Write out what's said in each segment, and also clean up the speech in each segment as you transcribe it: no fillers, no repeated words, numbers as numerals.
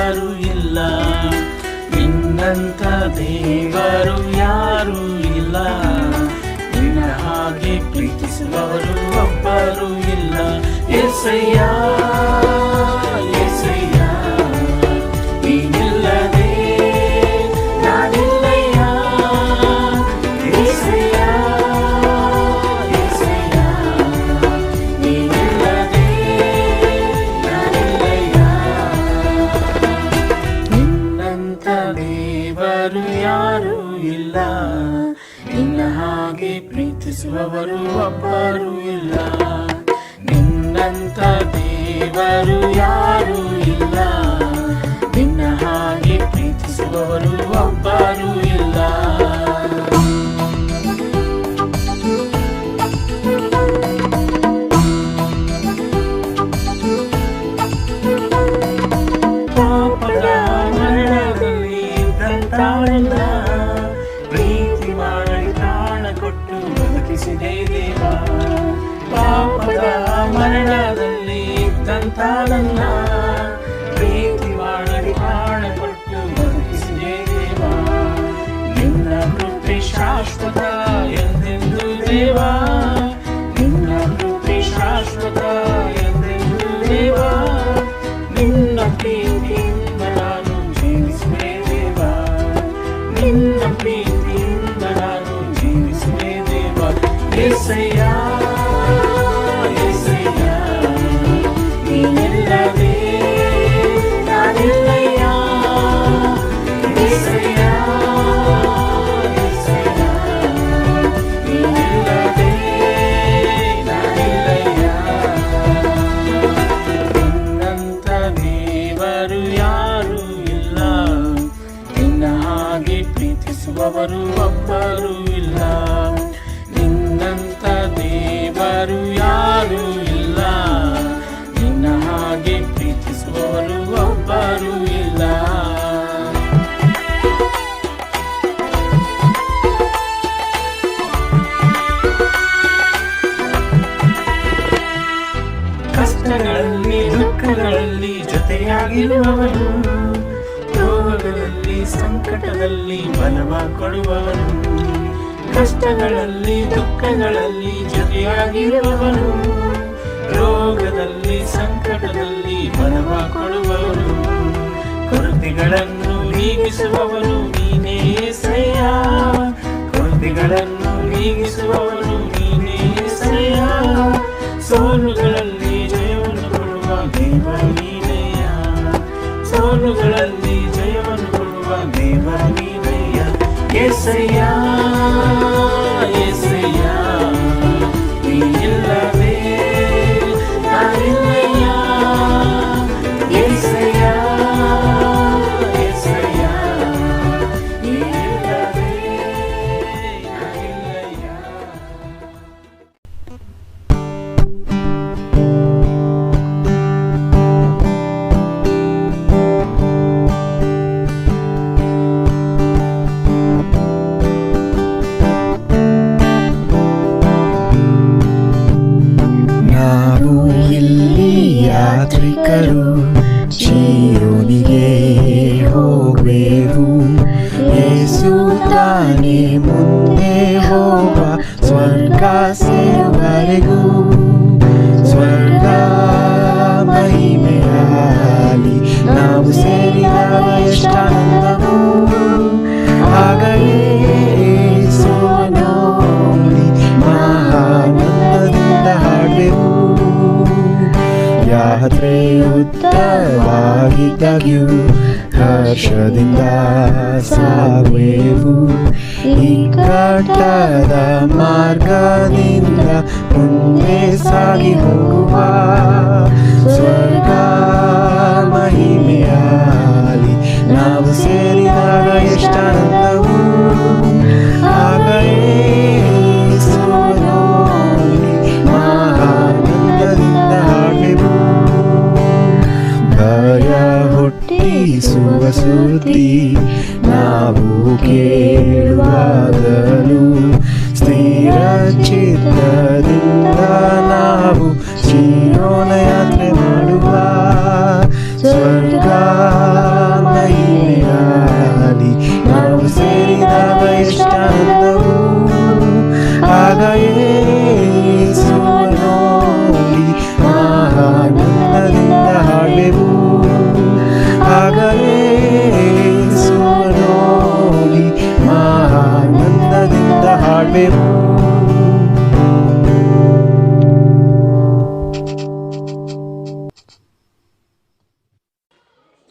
ಯಾರು ಇಲ್ಲ, ನಿನ್ನಂಥ ದೇವರು ಯಾರು ಇಲ್ಲ, ನಿನ್ನ ಹಾಗೆ ಪ್ರೀತಿಸುವವರು ಒಬ್ಬರು ಇಲ್ಲ. యేసయ్య యేసయ్య ನೀನಿಲ್ಲದೆ ನಾನಿಲ್ಲಯ್ಯ, యేసయ్య యేసయ్య ನೀನಿಲ್ಲದೆ ನಾನಿಲ್ಲಯ್ಯ. ನಿನ್ನಂಥ ದೇವರು ಯಾರು ಇಲ್ಲ, ನಿನ್ನ ಹಾಗೆ ಪ್ರೀತಿಸುವವರು ಒಬ್ಬರು ಇಲ್ಲ, ನಿನ್ನಂಥ ದೇವರು ಯಾರು ಇಲ್ಲ, ನಿನ್ನ ಹಾಗೆ ಪ್ರೀತಿಸುವವರು ಒಬ್ಬರು ಇಲ್ಲ. ಪಾಪದ ಮರಣದಲ್ಲಿ ಇದ್ದಂತಾಳೆಲ್ಲ ಪ್ರೀತಿ ಮಾಡಿ ಪ್ರಾಣ ಕೊಟ್ಟು ಬದುಕಿಸಿದೆ ದೇವ. ಪಾಪದ ಮರಣದಲ್ಲಿ ಇದ್ದಂತಾಳನ್ನ ಪ್ರೀತಿ ಮಾಡಿ ಪ್ರಾಣ ಕೊಟ್ಟು ಬದುಕಿಸಿದೆ ದೇವ. ನಿನ್ನ ಕೃಪೆ ಶಾಶ್ವತ ಎಂದೆಂದು ದೇವ, ನಿನ್ನ ಕೃಪೆ ಶಾಶ್ವತ ಎಂದೆಂದು ದೇವ. ನಿನ್ನ ಪ್ರೀತಿಯಿಂದ ನಾನು ಜೀವಿಸುವೆ ದೇವ, ನಿನ್ನ ಪ್ರೀತಿಯಿಂದ ನಾನು ಜೀವಿಸುವೆ ದೇವ. యేసయ్య యేసయ్య ನೀನಿಲ್ಲದೆ ನಾನಿಲ್ಲಯ್ಯ, యేసయ్య యేసయ్య ನೀನಿಲ್ಲದೆ ನಾನಿಲ್ಲಯ್ಯ. ನಿನ್ನಂಥ ದೇವರು ಯಾರು ಇಲ್ಲ, ನಿನ್ನ ಹಾಗೆ ಪ್ರೀತಿಸುವವರು ಒಬ್ಬರು ಇಲ್ಲ, ನಿನ್ನಂಥ ದೇವರು ಯಾರು ಇಲ್ಲ, ನಿನ್ನ ಹಾಗೆ ಪ್ರೀತಿಸುವವರು ಒಬ್ಬರು ಇಲ್ಲ. ಕಷ್ಟಗಳಲ್ಲಿ ದುಃಖಗಳಲ್ಲಿ ಜೊತೆಯಾಗಿರುವವನು, ರೋಗಗಳಲ್ಲಿ ಸಂಕಟದಲ್ಲಿ ಬಲವ ಕೊಡುವವನು. ಕಷ್ಟಗಳಲ್ಲಿ ದುಃಖಗಳಲ್ಲಿ ಜೊತೆಯಾಗಿರುವವನು, ರೋಗದಲ್ಲಿ ಸಂಕಟದಲ್ಲಿ ಬಲವ ಕೊಡುವವನು. ಕೊರತೆಗಳನ್ನು ನೀಗಿಸುವವನು ನೀನೇ యేసయ్య, ಕೊರತೆಗಳನ್ನು ನೀಗಿಸುವವನು ನೀನೇ యేసయ్య. ಸೋಲುಗಳಲ್ಲಿ ಜಯವನ್ನು ಕೊಡುವ ದೇವ ನೀನಯ್ಯ, ಸೋಲುಗಳಲ್ಲಿ ಜಯವನ್ನು ಕೊಡುವ ದೇವ ನೀನಯ್ಯ. యేసయ్య యేసయ్య ನೀನಿಲ್ಲದೆ ನಾನಿಲ್ಲಯ್ಯ, యేసయ్య యేసయ్య ನೀನಿಲ್ಲದೆ ನಾನಿಲ್ಲಯ್ಯ. ಯಾತ್ರಿಕರು ಚೀಯೋನಿಗೆ ಹೋಗುವೆವು, ಯೇಸು ತಾನೇ ಮುಂದೆ ಹೋಗ ಸ್ವರ್ಗ ಸೇರುವರೆಗೂ. ಸ್ವರ್ಗ ಮಹಿಮೆಯಾಲಿ ನಾವು ಸೇರಿದಾಗ ಎಷ್ಟಾನಂದವು, ಆಗ ಯೇಸುವನ್ನು ನೋಡಿ ಮಹಾನಂದದಿಂದ ಹಾಡುವೆವು. ಯಾತ್ರೆ ಉತ್ತಮವಾಗಿದ್ದಾಗ್ಯೂ ಹರ್ಷದಿಂದ ಸಾಗುವೆವು, ಇಕ್ಕಟ್ಟಾದ ಮಾರ್ಗದಿಂದ ಮುಂದೆ ಸಾಗಿ ಹೋಗುವ. ಸ್ವರ್ಗ ಮಹಿಮೆಯಾಲಿ ನಾವು ಸೇರಿದಾಗ ಎಷ್ಟಾನಂದವು, ಆಗ ಯೇಸುವನ್ನು ನೋಡಿ ಮಹಾನಂದದಿಂದ ಹಾಡುವೆವು. ಭಯ ಹುಟ್ಟಿಸುವ ಸುದ್ದಿ ನಾವು ಕೇಳುವಾಗಲೂ ಸ್ಥಿರ ಚಿತ್ತದಿಂದ ನಾವು ಜೀವನ ಯಾತ್ರೆ ಮಾಡುವ. ಸ್ವರ್ಗ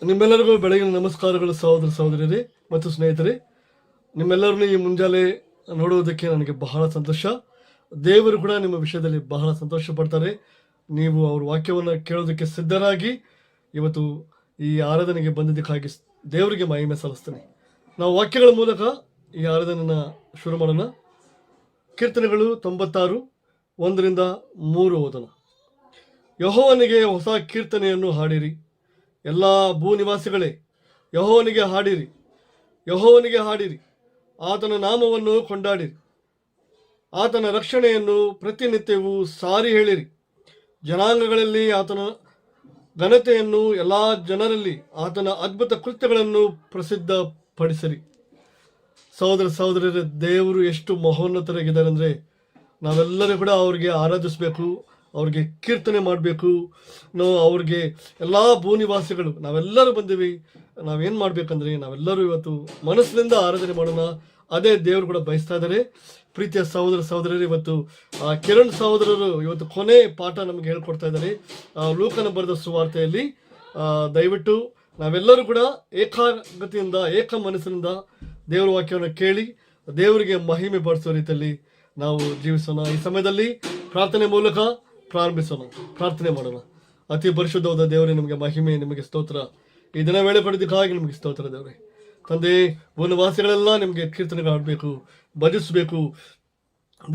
ನಿಮ್ಮೆಲ್ಲರಿಗೂ ಬೆಳಗಿನ ನಮಸ್ಕಾರಗಳು ಸಹೋದರ ಸಹೋದರಿಯರೇ ಮತ್ತು ಸ್ನೇಹಿತರೆ. ನಿಮ್ಮೆಲ್ಲರನ್ನು ಈ ಮುಂಜಾನೆ ನೋಡುವುದಕ್ಕೆ ನನಗೆ ಬಹಳ ಸಂತೋಷ. ದೇವರು ಕೂಡ ನಿಮ್ಮ ವಿಷಯದಲ್ಲಿ ಬಹಳ ಸಂತೋಷ ಪಡ್ತಾರೆ. ನೀವು ಅವ್ರ ವಾಕ್ಯವನ್ನು ಕೇಳೋದಕ್ಕೆ ಸಿದ್ಧರಾಗಿ ಇವತ್ತು ಈ ಆರಾಧನೆಗೆ ಬಂದಿದ್ದಕ್ಕಾಗಿ ದೇವರಿಗೆ ಮಹಿಮೆ ಸಲ್ಲಿಸ್ತೇನೆ. ನಾವು ವಾಕ್ಯಗಳ ಮೂಲಕ ಈ ಆರಾಧನೆಯನ್ನು ಶುರು ಮಾಡೋಣ. ಕೀರ್ತನೆಗಳು 96 1-3 ಓದೋಣ. ಯೆಹೋವನಿಗೆ ಹೊಸ ಕೀರ್ತನೆಯನ್ನು ಹಾಡಿರಿ, ಎಲ್ಲ ಭೂ ನಿವಾಸಿಗಳೇ ಯೆಹೋವನಿಗೆ ಹಾಡಿರಿ, ಯೆಹೋವನಿಗೆ ಹಾಡಿರಿ. ಆತನ ನಾಮವನ್ನು ಕೊಂಡಾಡಿರಿ, ಆತನ ರಕ್ಷಣೆಯನ್ನು ಪ್ರತಿನಿತ್ಯವೂ ಸಾರಿ ಹೇಳಿರಿ. ಜನಾಂಗಗಳಲ್ಲಿ ಆತನ ಘನತೆಯನ್ನು, ಎಲ್ಲ ಜನರಲ್ಲಿ ಆತನ ಅದ್ಭುತ ಕೃತ್ಯಗಳನ್ನು ಪ್ರಸಿದ್ಧಪಡಿಸಿರಿ. ಸಹೋದರ ಸಹೋದರರೇ, ದೇವರು ಎಷ್ಟು ಮಹೋನ್ನತರಾಗಿದ್ದಾರೆ ಅಂದರೆ ನಾವೆಲ್ಲರೂ ಕೂಡ ಅವ್ರಿಗೆ ಆರಾಧಿಸಬೇಕು, ಅವ್ರಿಗೆ ಕೀರ್ತನೆ ಮಾಡಬೇಕು. ನಾವು ಅವ್ರಿಗೆ ಎಲ್ಲ ಭೂನಿವಾಸಿಗಳು ನಾವೆಲ್ಲರೂ ಬಂದೀವಿ. ನಾವೇನು ಮಾಡಬೇಕಂದ್ರೆ ನಾವೆಲ್ಲರೂ ಇವತ್ತು ಮನಸ್ಸಿನಿಂದ ಆರಾಧನೆ ಮಾಡೋಣ. ಅದೇ ದೇವರು ಕೂಡ ಬಯಸ್ತಾ ಇದ್ದಾರೆ. ಪ್ರೀತಿಯ ಸಹೋದರ ಸಹೋದರರು, ಇವತ್ತು ಕಿರಣ್ ಸಹೋದರರು ಇವತ್ತು ಕೊನೆ ಪಾಠ ನಮಗೆ ಹೇಳ್ಕೊಡ್ತಾ ಇದ್ದಾರೆ ಲೂಕನ ಬರೆದ ಸುವಾರ್ತೆಯಲ್ಲಿ. ದಯವಿಟ್ಟು ನಾವೆಲ್ಲರೂ ಕೂಡ ಏಕಾಗ್ರತೆಯಿಂದ ಏಕ ಮನಸ್ಸಿನಿಂದ ದೇವರ ವಾಕ್ಯವನ್ನು ಕೇಳಿ ದೇವರಿಗೆ ಮಹಿಮೆ ಪಡಿಸೋ ರೀತಿಯಲ್ಲಿ ನಾವು ಜೀವಿಸೋಣ. ಈ ಸಮಯದಲ್ಲಿ ಪ್ರಾರ್ಥನೆ ಮೂಲಕ ಪ್ರಾರಂಭಿಸೋಣ. ಪ್ರಾರ್ಥನೆ ಮಾಡೋಣ. ಅತಿ ಪರಿಶುದ್ಧವಾದ ದೇವರೇ, ನಿಮಗೆ ಮಹಿಮೆ, ನಿಮಗೆ ಸ್ತೋತ್ರ. ಈ ದಿನ ವೇಳೆ ಪಡೆದಕ್ಕಾಗಿ ನಿಮಗೆ ಸ್ತೋತ್ರ ದೇವರೇ. ತಂದೆ, ವನವಾಸಿಗಳೆಲ್ಲ ನಿಮಗೆ ಕೀರ್ತನೆಗಳು ಆಡಬೇಕು, ಭಜಿಸಬೇಕು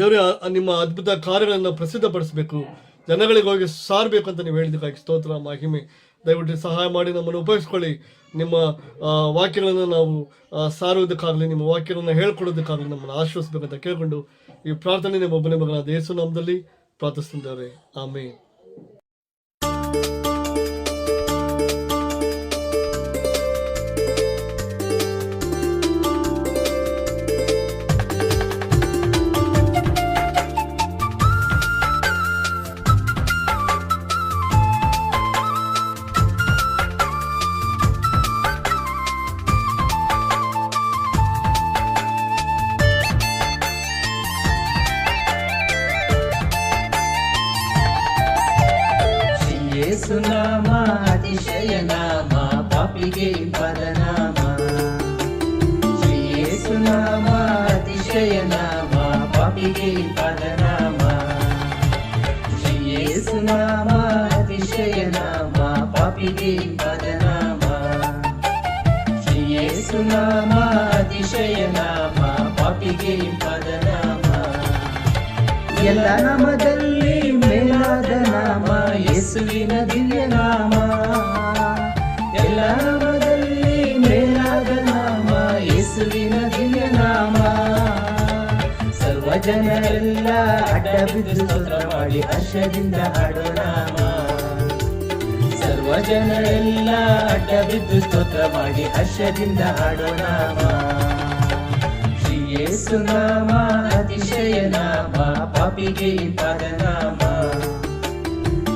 ದೇವರೇ. ನಿಮ್ಮ ಅದ್ಭುತ ಕಾರ್ಯಗಳನ್ನು ಪ್ರಸಿದ್ಧಪಡಿಸಬೇಕು, ಜನಗಳಿಗೆ ಹೋಗಿ ಸಾರಬೇಕು ಅಂತ ನೀವು ಹೇಳಿದಕ್ಕಾಗಿ ಸ್ತೋತ್ರ, ಮಹಿಮೆ. ದಯವಿಟ್ಟು ಸಹಾಯ ಮಾಡಿ ನಮ್ಮನ್ನು ಉಪಯೋಗಿಸ್ಕೊಳ್ಳಿ. ನಿಮ್ಮ ವಾಕ್ಯಗಳನ್ನು ನಾವು ಸಾರುವುದಕ್ಕಾಗಲಿ, ನಿಮ್ಮ ವಾಕ್ಯಗಳನ್ನು ಹೇಳ್ಕೊಡೋದಕ್ಕಾಗಲಿ ನಮ್ಮನ್ನು ಆಶ್ವಸಿಸಬೇಕಂತ ಕೇಳಿಕೊಂಡು ಈ ಪ್ರಾರ್ಥನೆ ನಿಮ್ಮ ಒಬ್ಬನೇ ಮಗನಾದ ಯೇಸು ನಾಮದಲ್ಲಿ ಪ್ರಾರ್ಥಿಸುತ್ತಿದ್ದಾರೆ. ಆಮೆನ್. ಯೇಸುನಾಮ ಅತಿಶಯ ನಾಮ, ಪಾಪಿಗೆ ಪದನಾಮ. ಶ್ರೀ ಯೇಸುನಾಮ ಅತಿಶಯ ನಾಮ, ಪಾಪಿಗೆ ಪದನಾಮ. ಶ್ರೀ ಯೇಸುನಾಮ ಅತಿಶಯ ನಾಮ, ಪಾಪಿಗೆ ಪದನಾಮ. ಶ್ರೀ ಯೇಸುನಾಮ ಅತಿಶಯ ನಾಮ, ಪಾಪಿಗೆ ಪದನಾಮ. ಎಲ್ಲ ನಾಮದಲ್ಲಿ ಮೇಲಾದ ನಾಮ ಯೇಸುವಿನ ದಿವ್ಯ ನಾಮ. ಎಲ್ಲ ನಾಮದಲ್ಲಿ ಮೇಲಾದ ನಾಮ ಯೇಸುವಿನ ದಿವ್ಯ ನಾಮ. ಸರ್ವ ಜನರೆಲ್ಲ ಅಡ್ಡ ಬಿದ್ದು ಸ್ತೋತ್ರ ಮಾಡಿ ಹರ್ಷದಿಂದ ಹಾಡೋ ನಾಮ. ಸರ್ವ ಜನರೆಲ್ಲ ಅಡ್ಡ ಬಿದ್ದು ಸ್ತೋತ್ರ ಮಾಡಿ ಹರ್ಷದಿಂದ ಹಾಡೋ ನಾಮ. ಶ್ರೀ ಯೇಸುನಾಮ ಅತಿಶಯ ನಾಮ, ಪಾಪಿಗೆ ಪದನಾಮ.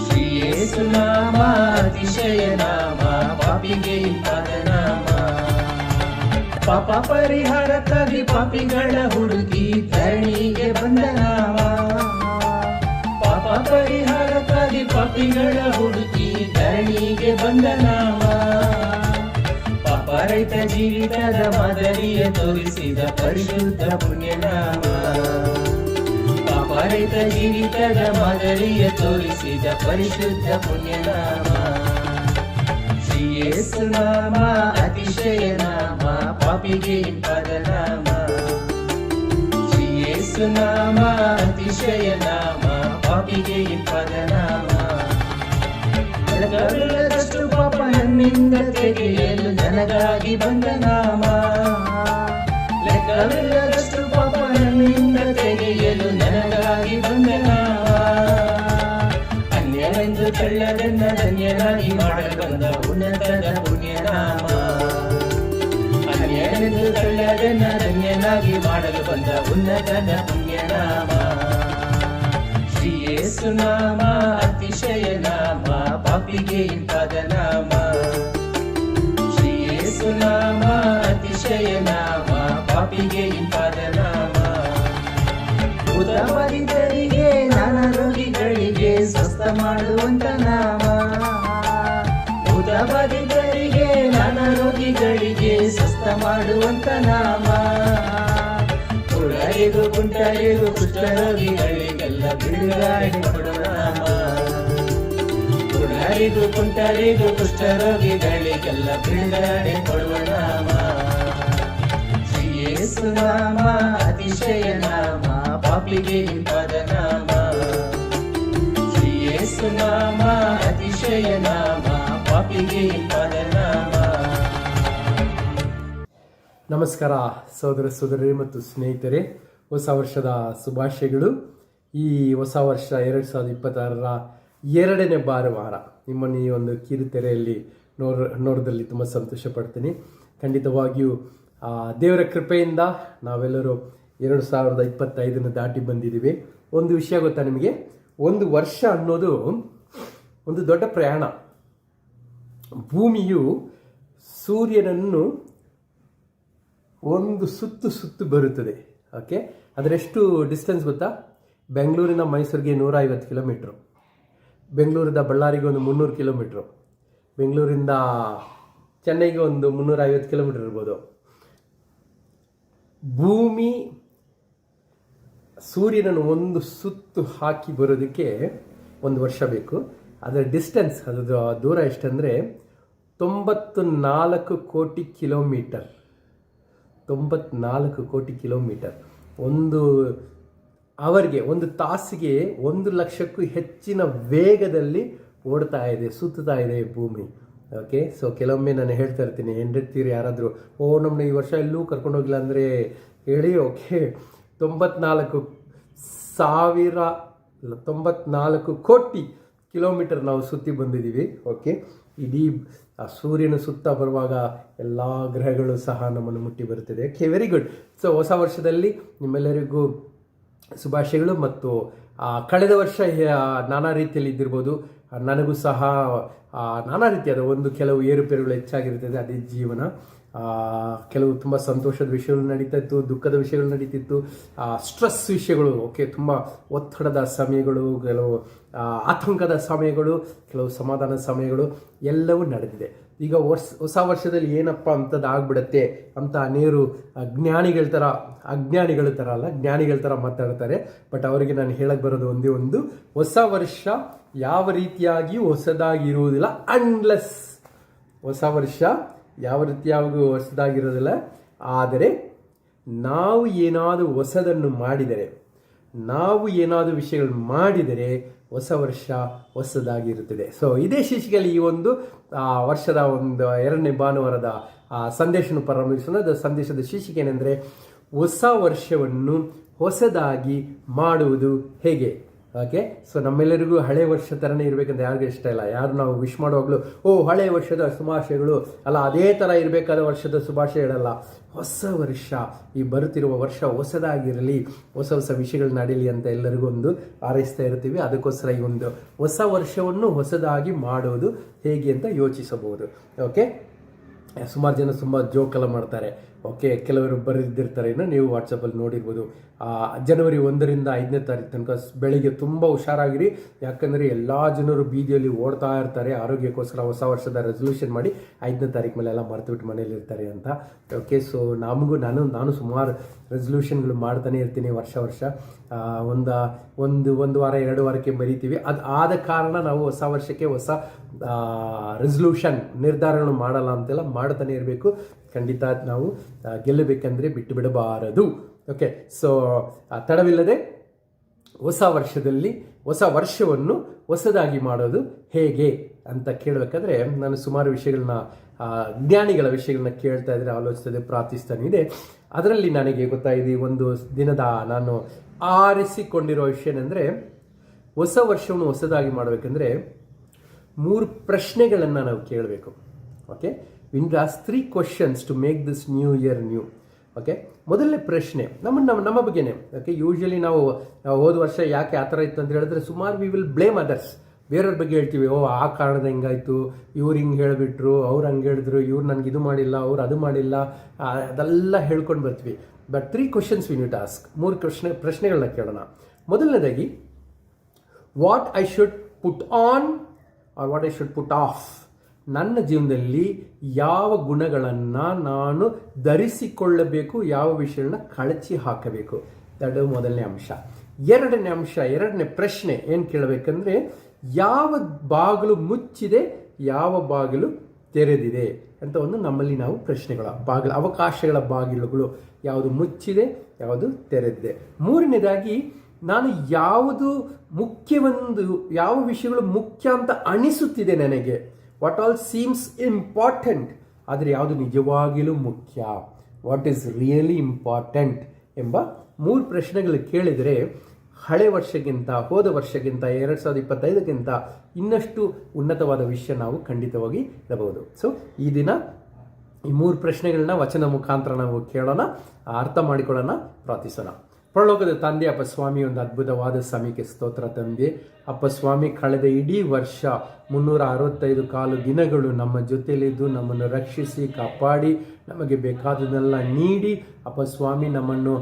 ಶ್ರೀ ಯೇಸುನಾಮ ಅತಿಶಯ ನಾಮ, ಪಾಪಿಗೆ ಪದನಾಮ. ಪಾಪ ಪರಿಹಾರಕ್ಕಾಗಿ ಪಾಪಿಗಳ ಹುಡುಗಿ ಧರಣಿಗೆ ಬಂದ ನಾಮ. ಪಾಪ ಪರಿಹಾರಕ್ಕಾಗಿ ಪಾಪಿಗಳ ಹುಡುಗಿ ಧರಣಿಗೆ ಬಂದ ನಾಮ. ಪಾಪರಹಿತ ಜೀವಿತದ ಮಾದರಿಯ ತೋರಿಸಿದ ಪರಿಶುದ್ಧ ಪುಣ್ಯನಾಮ. ಪಾಪರಹಿತ ಜೀವಿತದ ಮಾದರಿಯ ತೋರಿಸಿದ ಪರಿಶುದ್ಧ ಪುಣ್ಯನಾಮ. ಶ್ರೀ ಯೇಸುನಾಮ ಅತಿಶಯ ನಾಮ, ಪಾಪಿಗೆ ಪದನಾಮ. ಶ್ರೀ ಯೇಸುನಾಮ ಅತಿಶಯ ನಾಮ, ಪಾಪಿಗೆ ಪದನಾಮ. ಲೆಕ್ಕವಿಲ್ಲದಷ್ಟು ಪಾಪ ನನ್ನಿಂದ ತೆಗೆಯಲು ನನಗಾಗಿ ಬಂದ ನಾಮ. ಲೆಕ್ಕವಿಲ್ಲದಷ್ಟು ಪಾಪ ನನ್ನಿಂದ ತೆಗೆಯಲು ನನಗಾಗಿ ಬಂದ ನಾಮ. ಅನ್ಯವೆಂದು ತಳ್ಳದನ್ನ ಧನ್ಯನಾಗಿ ಮಾಡಲು ಬಂದ ಉನ್ನತದ ಪುಣ್ಯನಾಮ. ಅನ್ಯವೆಂದು ತಳ್ಳದನ್ನ ಧನ್ಯನಾಗಿ ಮಾಡಲು ಬಂದ ಉನ್ನತದ ಪುಣ್ಯನಾಮ. ಶ್ರೀ ಯೇಸುನಾಮ ಅತಿಶಯ ನಾಮ, ಪಾಪಿಗೆ ಪದನಾಮ. ಶ್ರೀ ಯೇಸುನಾಮ ಅತಿಶಯ ನಾಮ, ಪಾಪಿಗೆ ಪದನಾಮ. ಉದಮರಿದರಿಗೆ ನಾನಾ ರೋಗಿಗಳಿಗೆ ಸ್ವಸ್ಥ ಮಾಡುವಂತ ನಾಮ. ಭೂತಬಾಧಿತರಿಗೆ ನಾನಾ ರೋಗಿಗಳಿಗೆ ಸ್ವಸ್ಥ ಮಾಡುವಂತ ನಾಮ. ಕುಳ್ಳರಿಗೂ ಕುಂಟರಿಗೂ ಕುಷ್ಠರೋಗಿಗಳಿಗೆಲ್ಲ ಬಿಡುಗಡೆ ಕೊಡುವ ನಾಮ. ಕುಳ್ಳರಿಗೂ ಕುಂಟರಿಗೂ ಕುಷ್ಠರೋಗಿಗಳಿಗೆಲ್ಲ ಬಿಡುಗಡೆ ಕೊಡುವ ನಾಮ. ಶ್ರೀ ಯೇಸು ನಾಮ ಅತಿಶಯ ನಾಮ, ಪಾಪಿಗೆ ಇಂಪಾದ ನಾಮ. ಶ್ರೀ ಯೇಸು ನಾಮ ಅತಿಶಯ ನಾಮ, ಪಾಪಿಗೆ ಇಂಪಾದ ನಾಮ. ನಮಸ್ಕಾರ ಸಹೋದರ ಸಹೋದರರೇ ಮತ್ತು ಸ್ನೇಹಿತರೆ, ಹೊಸ ವರ್ಷದ ಶುಭಾಶಯಗಳು. ಈ ಹೊಸ ವರ್ಷ 2026ರ 2ನೇ ಭಾನುವಾರ ನಿಮ್ಮನ್ನು ಈ ಒಂದು ಕಿರುತೆರೆಯಲ್ಲಿ ನೋಡೋದ್ರಲ್ಲಿ ತುಂಬ ಸಂತೋಷ ಪಡ್ತೀನಿ. ಖಂಡಿತವಾಗಿಯೂ ದೇವರ ಕೃಪೆಯಿಂದ ನಾವೆಲ್ಲರೂ 2025 ದಾಟಿ ಬಂದಿದ್ದೀವಿ. ಒಂದು ವಿಷಯ ಗೊತ್ತಾ ನಿಮಗೆ, ಒಂದು ವರ್ಷ ಅನ್ನೋದು ಒಂದು ದೊಡ್ಡ ಪ್ರಯಾಣ. ಭೂಮಿಯು ಸೂರ್ಯನನ್ನು ಒಂದು ಸುತ್ತು ಬರುತ್ತದೆ. ಓಕೆ, ಅದರೆಷ್ಟು ಡಿಸ್ಟೆನ್ಸ್ ಗೊತ್ತಾ? ಬೆಂಗಳೂರಿನ ಮೈಸೂರಿಗೆ 150 ಕಿಲೋಮೀಟ್ರು, ಬೆಂಗಳೂರಿಂದ ಬಳ್ಳಾರಿಗೆ ಒಂದು 300 ಕಿಲೋಮೀಟ್ರು, ಬೆಂಗಳೂರಿಂದ ಚೆನ್ನೈಗೆ ಒಂದು 350 ಕಿಲೋಮೀಟರ್ ಇರ್ಬೋದು. ಭೂಮಿ ಸೂರ್ಯನನ್ನು ಒಂದು ಸುತ್ತು ಹಾಕಿ ಬರೋದಕ್ಕೆ ಒಂದು ವರ್ಷ ಬೇಕು. ಅದರ ಡಿಸ್ಟೆನ್ಸ್, ಅದು ದೂರ ಎಷ್ಟಂದರೆ 94 ಕೋಟಿ ಕಿಲೋಮೀಟರ್. 94 ಕೋಟಿ ಕಿಲೋಮೀಟರ್. ಒಂದು ಅವರ್ಗೆ, ಒಂದು ತಾಸಿಗೆ 1 ಲಕ್ಷಕ್ಕೂ ಹೆಚ್ಚಿನ ವೇಗದಲ್ಲಿ ಓಡ್ತಾ ಇದೆ, ಸುತ್ತಾ ಇದೆ ಭೂಮಿ. ಓಕೆ, ಸೊ ಕೆಲವೊಮ್ಮೆ ನಾನು ಹೇಳ್ತಾ ಇರ್ತೀನಿ, ಹೆಂಡತಿರು ಯಾರಾದರೂ ನಮ್ಮನ್ನ ಈ ವರ್ಷ ಎಲ್ಲೂ ಕರ್ಕೊಂಡು ಹೋಗಿಲ್ಲ ಅಂದರೆ ಹೇಳಿ. ಓಕೆ, 94 ಕೋಟಿ ಕಿಲೋಮೀಟರ್ ನಾವು ಸುತ್ತಿ ಬಂದಿದ್ದೀವಿ. ಓಕೆ, ಇಡೀ ಸೂರ್ಯನ ಸುತ್ತ ಬರುವಾಗ ಎಲ್ಲ ಗ್ರಹಗಳು ಸಹ ನಮ್ಮನ್ನು ಮುಟ್ಟಿ ಬರುತ್ತದೆ. Okay, very good. ಸೊ ಹೊಸ ವರ್ಷದಲ್ಲಿ ನಿಮ್ಮೆಲ್ಲರಿಗೂ ಶುಭಾಶಯಗಳು. ಮತ್ತು ಕಳೆದ ವರ್ಷ ನಾನಾ ರೀತಿಯಲ್ಲಿ ಇದ್ದಿರ್ಬೋದು, ನನಗೂ ಸಹ ನಾನಾ ರೀತಿಯಾದ ಕೆಲವು ಏರುಪೇರುಗಳು ಹೆಚ್ಚಾಗಿರ್ತದೆ, ಅದೇ ಜೀವನ. ಕೆಲವು ತುಂಬ ಸಂತೋಷದ ವಿಷಯಗಳು ನಡೀತಾ ಇತ್ತು, ದುಃಖದ ವಿಷಯಗಳು ನಡೀತಿತ್ತು, ಸ್ಟ್ರೆಸ್ ವಿಷಯಗಳು, ಓಕೆ, ತುಂಬ ಒತ್ತಡದ ಸಮಯಗಳು, ಕೆಲವು ಆತಂಕದ ಸಮಯಗಳು, ಕೆಲವು ಸಮಾಧಾನದ ಸಮಯಗಳು ಎಲ್ಲವೂ ನಡೆದಿದೆ. ಈಗ ಹೊಸ ವರ್ಷದಲ್ಲಿ ಏನಪ್ಪ ಅಂಥದ್ದು ಆಗ್ಬಿಡತ್ತೆ ಅಂತ ಅನೇರು ಜ್ಞಾನಿಗಳ ಥರ ಮಾತಾಡ್ತಾರೆ. ಬಟ್ ಅವರಿಗೆ ನಾನು ಹೇಳಕ್ಕೆ ಬರೋದು ಒಂದೇ ಒಂದು, ಹೊಸ ವರ್ಷ ಯಾವ ರೀತಿಯಾಗಿಯೂ ಹೊಸದಾಗಿರುವುದಿಲ್ಲ. ಅನ್ಲೆಸ್ ಹೊಸ ವರ್ಷ ಯಾವ ರೀತಿಯಾಗೂ ಹೊಸದಾಗಿರೋದಿಲ್ಲ. ಆದರೆ ನಾವು ಏನಾದರೂ ಹೊಸದನ್ನು ಮಾಡಿದರೆ, ನಾವು ಏನಾದರೂ ವಿಷಯಗಳು ಮಾಡಿದರೆ ಹೊಸ ವರ್ಷ ಹೊಸದಾಗಿರುತ್ತದೆ. ಸೊ ಇದೇ ಶೀರ್ಷಿಕೆಯಲ್ಲಿ ಈ ಒಂದು ವರ್ಷದ 2ನೇ ಭಾನುವಾರದ ಸಂದೇಶವನ್ನು ಪ್ರಾರಂಭಿಸೋಣ. ಸಂದೇಶದ ಶೀರ್ಷಿಕೆ ಏನೆಂದರೆ, ಹೊಸ ವರ್ಷವನ್ನು ಹೊಸದಾಗಿ ಮಾಡುವುದು ಹೇಗೆ. ಓಕೆ, ಸೊ ನಮ್ಮೆಲ್ಲರಿಗೂ ಹಳೆ ವರ್ಷ ಥರನೇ ಇರಬೇಕಂತ ಯಾರಿಗೂ ಇಷ್ಟ ಇಲ್ಲ. ಯಾರು ನಾವು ವಿಶ್ ಮಾಡುವಾಗಲೂ ಹಳೆ ವರ್ಷದ ಶುಭಾಶಯಗಳು ಅಲ್ಲ, ಅದೇ ಥರ ಇರಬೇಕಾದ ವರ್ಷದ ಶುಭಾಶಯಗಳಲ್ಲ. ಹೊಸ ವರ್ಷ, ಈ ಬರುತ್ತಿರುವ ವರ್ಷ ಹೊಸದಾಗಿರಲಿ, ಹೊಸ ವಿಷಯಗಳು ನಡೀಲಿ ಅಂತ ಎಲ್ಲರಿಗೂ ಒಂದು ಹಾರೈಸ್ತಾ ಇರ್ತೀವಿ. ಅದಕ್ಕೋಸ್ಕರ ಈ ಒಂದು ಹೊಸ ವರ್ಷವನ್ನು ಹೊಸದಾಗಿ ಮಾಡೋದು ಹೇಗೆ ಅಂತ ಯೋಚಿಸಬಹುದು. ಓಕೆ, ಸುಮಾರು ಜನ ತುಂಬ ಜೋಕೆಲ್ಲ ಮಾಡ್ತಾರೆ. ಓಕೆ, ಕೆಲವರು ಬರೆದಿರ್ತಾರೆ, ನೀವು ವಾಟ್ಸಪ್ಪಲ್ಲಿ ನೋಡಿರ್ಬೋದು. ಜನವರಿ 1ರಿಂದ 5ನೇ ತಾರೀಕು ತನಕ ಬೆಳಿಗ್ಗೆ ತುಂಬ ಹುಷಾರಾಗಿರಿ, ಯಾಕಂದರೆ ಎಲ್ಲ ಜನರು ಬೀದಿಯಲ್ಲಿ ಓಡ್ತಾ ಇರ್ತಾರೆ ಆರೋಗ್ಯಕ್ಕೋಸ್ಕರ. ಹೊಸ ವರ್ಷದ ರೆಸಲ್ಯೂಷನ್ ಮಾಡಿ 5ನೇ ತಾರೀಕು ಮೇಲೆ ಎಲ್ಲ ಮರೆತುಬಿಟ್ಟು ಮನೇಲಿ ಇರ್ತಾರೆ ಅಂತ. ಓಕೆ, ಸೊ ನಾನು ಸುಮಾರು ರೆಸಲ್ಯೂಷನ್ಗಳು ಮಾಡ್ತಾನೆ ಇರ್ತೀನಿ ವರ್ಷ. ಒಂದು ವಾರ 2 ವಾರಕ್ಕೆ ಮರಿತೀವಿ. ಅದು ಆದ ಕಾರಣ ನಾವು ಹೊಸ ವರ್ಷಕ್ಕೆ ಹೊಸ ರೆಸಲ್ಯೂಷನ್ ನಿರ್ಧಾರಗಳನ್ನು ಮಾಡಲ್ಲ ಅಂತೆಲ್ಲ ಮಾಡ್ತಾನೆ ಇರಬೇಕು. ಖಂಡಿತ ನಾವು ಗೆಲ್ಲಬೇಕಂದ್ರೆ ಬಿಟ್ಟು ಬಿಡಬಾರದು. ಓಕೆ, ಸೊ ತಡವಿಲ್ಲದೆ ಹೊಸ ವರ್ಷವನ್ನು ಹೊಸದಾಗಿ ಮಾಡೋದು ಹೇಗೆ ಅಂತ ಕೇಳಬೇಕಾದ್ರೆ, ನಾನು ಸುಮಾರು ವಿಷಯಗಳನ್ನ, ಜ್ಞಾನಿಗಳ ವಿಷಯಗಳನ್ನ ಕೇಳ್ತಾ ಇದ್ರೆ ಆಲೋಚಿಸದೆ ಪ್ರಾರ್ಥಿಸ್ತಾನೆ ಇದೆ. ಅದರಲ್ಲಿ ನನಗೆ ಗೊತ್ತಾಗಿದೆ, ಒಂದು ದಿನದ ನಾನು ಆರಿಸಿಕೊಂಡಿರೋ ವಿಷಯ ಏನಂದರೆ, ಹೊಸ ವರ್ಷವನ್ನು ಹೊಸದಾಗಿ ಮಾಡಬೇಕಂದ್ರೆ 3 ಪ್ರಶ್ನೆಗಳನ್ನು ನಾವು ಕೇಳಬೇಕು. Okay, we ask 3 questions to make this new year new. Okay, ಮೊದಲನೇ ಪ್ರಶ್ನೆ ನಮ್ಮ ಬಗ್ಗೆನೇ. ಓಕೆ, ಯೂಶ್ವಲಿ ನಾವು ಹೋದ ವರ್ಷ ಯಾಕೆ ಆ ಥರ ಇತ್ತು ಅಂತ ಹೇಳಿದ್ರೆ, ಸುಮಾರು ವಿ ವಿಲ್ ಬ್ಲೇಮ್ ಅದರ್ಸ್. ಬೇರೆಯವ್ರ ಬಗ್ಗೆ ಹೇಳ್ತೀವಿ, ಆ ಕಾರಣದ ಹಿಂಗಾಯ್ತು, ಇವ್ರು ಹಿಂಗೆ ಹೇಳಿಬಿಟ್ರು, ಅವ್ರು ಹಂಗೆ ಹೇಳಿದ್ರು, ಇವ್ರು ನನಗೆ ಇದು ಮಾಡಿಲ್ಲ, ಅವ್ರು ಅದು ಮಾಡಿಲ್ಲ, ಅದೆಲ್ಲ ಹೇಳ್ಕೊಂಡು ಬರ್ತೀವಿ. But 3 questions we need to ask. 3 ಪ್ರಶ್ನೆಗಳನ್ನ ಕೇಳೋಣ. ಮೊದಲನೇದಾಗಿ, what I should put on or what I should put off ನನ್ನ ಜೀವನದಲ್ಲಿ ಯಾವ ಗುಣಗಳನ್ನು ನಾನು ಧರಿಸಿಕೊಳ್ಳಬೇಕು, ಯಾವ ವಿಷಯಗಳನ್ನ ಕಳಚಿ ಹಾಕಬೇಕು. ಅದು ಮೊದಲನೇ ಅಂಶ. ಎರಡನೇ ಪ್ರಶ್ನೆ ಏನು ಕೇಳಬೇಕಂದ್ರೆ, ಯಾವ ಬಾಗಿಲು ಮುಚ್ಚಿದೆ, ಯಾವ ಬಾಗಿಲು ತೆರೆದಿದೆ ಅಂತ ಒಂದು ನಮ್ಮಲ್ಲಿ ನಾವು ಪ್ರಶ್ನೆಗಳ ಅವಕಾಶಗಳ ಬಾಗಿಲುಗಳು ಯಾವುದು ಮುಚ್ಚಿದೆ, ಯಾವುದು ತೆರೆದಿದೆ. ಮೂರನೇದಾಗಿ, ನಾನು ಯಾವ ವಿಷಯಗಳು ಮುಖ್ಯ ಅಂತ ಅನಿಸುತ್ತಿದೆ ನನಗೆ, ವಾಟ್ ಆಲ್ ಸೀಮ್ಸ್ ಇಂಪಾರ್ಟೆಂಟ್, ಆದರೆ ಯಾವುದು ನಿಜವಾಗಿಯೂ ಮುಖ್ಯ, ವಾಟ್ ಈಸ್ ರಿಯಲಿ ಇಂಪಾರ್ಟೆಂಟ್ ಎಂಬ 3 ಪ್ರಶ್ನೆಗಳು ಕೇಳಿದರೆ ಹಳೆ ವರ್ಷಕ್ಕಿಂತ, ಹೋದ ವರ್ಷಕ್ಕಿಂತ, 2025ಕ್ಕಿಂತ ಇನ್ನಷ್ಟು ಉನ್ನತವಾದ ವಿಷಯ ನಾವು ಖಂಡಿತವಾಗಿ ಇರಬಹುದು. ಸೊ ಈ ದಿನ ಈ 3 ಪ್ರಶ್ನೆಗಳನ್ನ ವಚನ ಮುಖಾಂತರ ನಾವು ಕೇಳೋಣ, ಅರ್ಥ ಮಾಡಿಕೊಳ್ಳೋಣ, ಪ್ರಾರ್ಥಿಸೋಣ. ಪರಲೋಕದ ತಂದೆ ಅಪ್ಪ ಸ್ವಾಮಿ, ಒಂದು ಅದ್ಭುತವಾದ ಸಮಯಕ್ಕೆ ಸ್ತೋತ್ರ ತಂದೆ. ಅಪ್ಪ ಸ್ವಾಮಿ, ಕಳೆದ ಇಡೀ ವರ್ಷ 365 ದಿನಗಳು ನಮ್ಮ ಜೊತೆಯಲ್ಲಿದ್ದು ನಮ್ಮನ್ನು ರಕ್ಷಿಸಿ ಕಾಪಾಡಿ ನಮಗೆ ಬೇಕಾದನ್ನೆಲ್ಲ ನೀಡಿ ಅಪ್ಪ ಸ್ವಾಮಿ ನಮ್ಮನ್ನು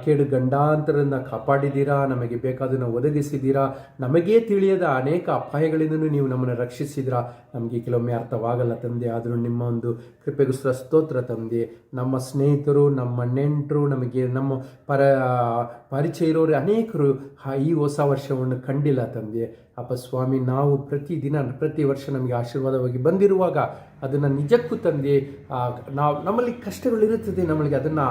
ಕೇಡು ಗಂಡಾಂತರದಿಂದ ಕಾಪಾಡಿದ್ದೀರಾ, ನಮಗೆ ಬೇಕಾದನ್ನು ಒದಗಿಸಿದ್ದೀರಾ. ನಮಗೇ ತಿಳಿಯದ ಅನೇಕ ಅಪಾಯಗಳಿಂದಲೂ ನೀವು ನಮ್ಮನ್ನು ರಕ್ಷಿಸಿದ್ದೀರಾ. ನಮಗೆ ಕೆಲವೊಮ್ಮೆ ಅರ್ಥವಾಗಲ್ಲ ತಂದೆ, ಆದರೂ ನಿಮ್ಮ ಒಂದು ಕೃಪೆಗೋಸ್ಕರ ಸ್ತೋತ್ರ ತಂದೆ. ನಮ್ಮ ಸ್ನೇಹಿತರು, ನಮ್ಮ ನೆಂಟರು, ನಮಗೆ ನಮ್ಮ ಪರಿಚಯ ಇರೋರು ಅನೇಕರು ಈ ಹೊಸ ವರ್ಷವನ್ನು ಕಂಡಿಲ್ಲ ತಂದೆ. ಅಪ್ಪ ಸ್ವಾಮಿ, ನಾವು ಪ್ರತಿ ವರ್ಷ ನಮಗೆ ಆಶೀರ್ವಾದವಾಗಿ ಬಂದಿರುವಾಗ ಅದನ್ನು ನಿಜಕ್ಕೂ ತಂದೆ, ನಮ್ಮಲ್ಲಿ ಕಷ್ಟಗಳಿರುತ್ತದೆ, ನಮಗೆ ಅದನ್ನು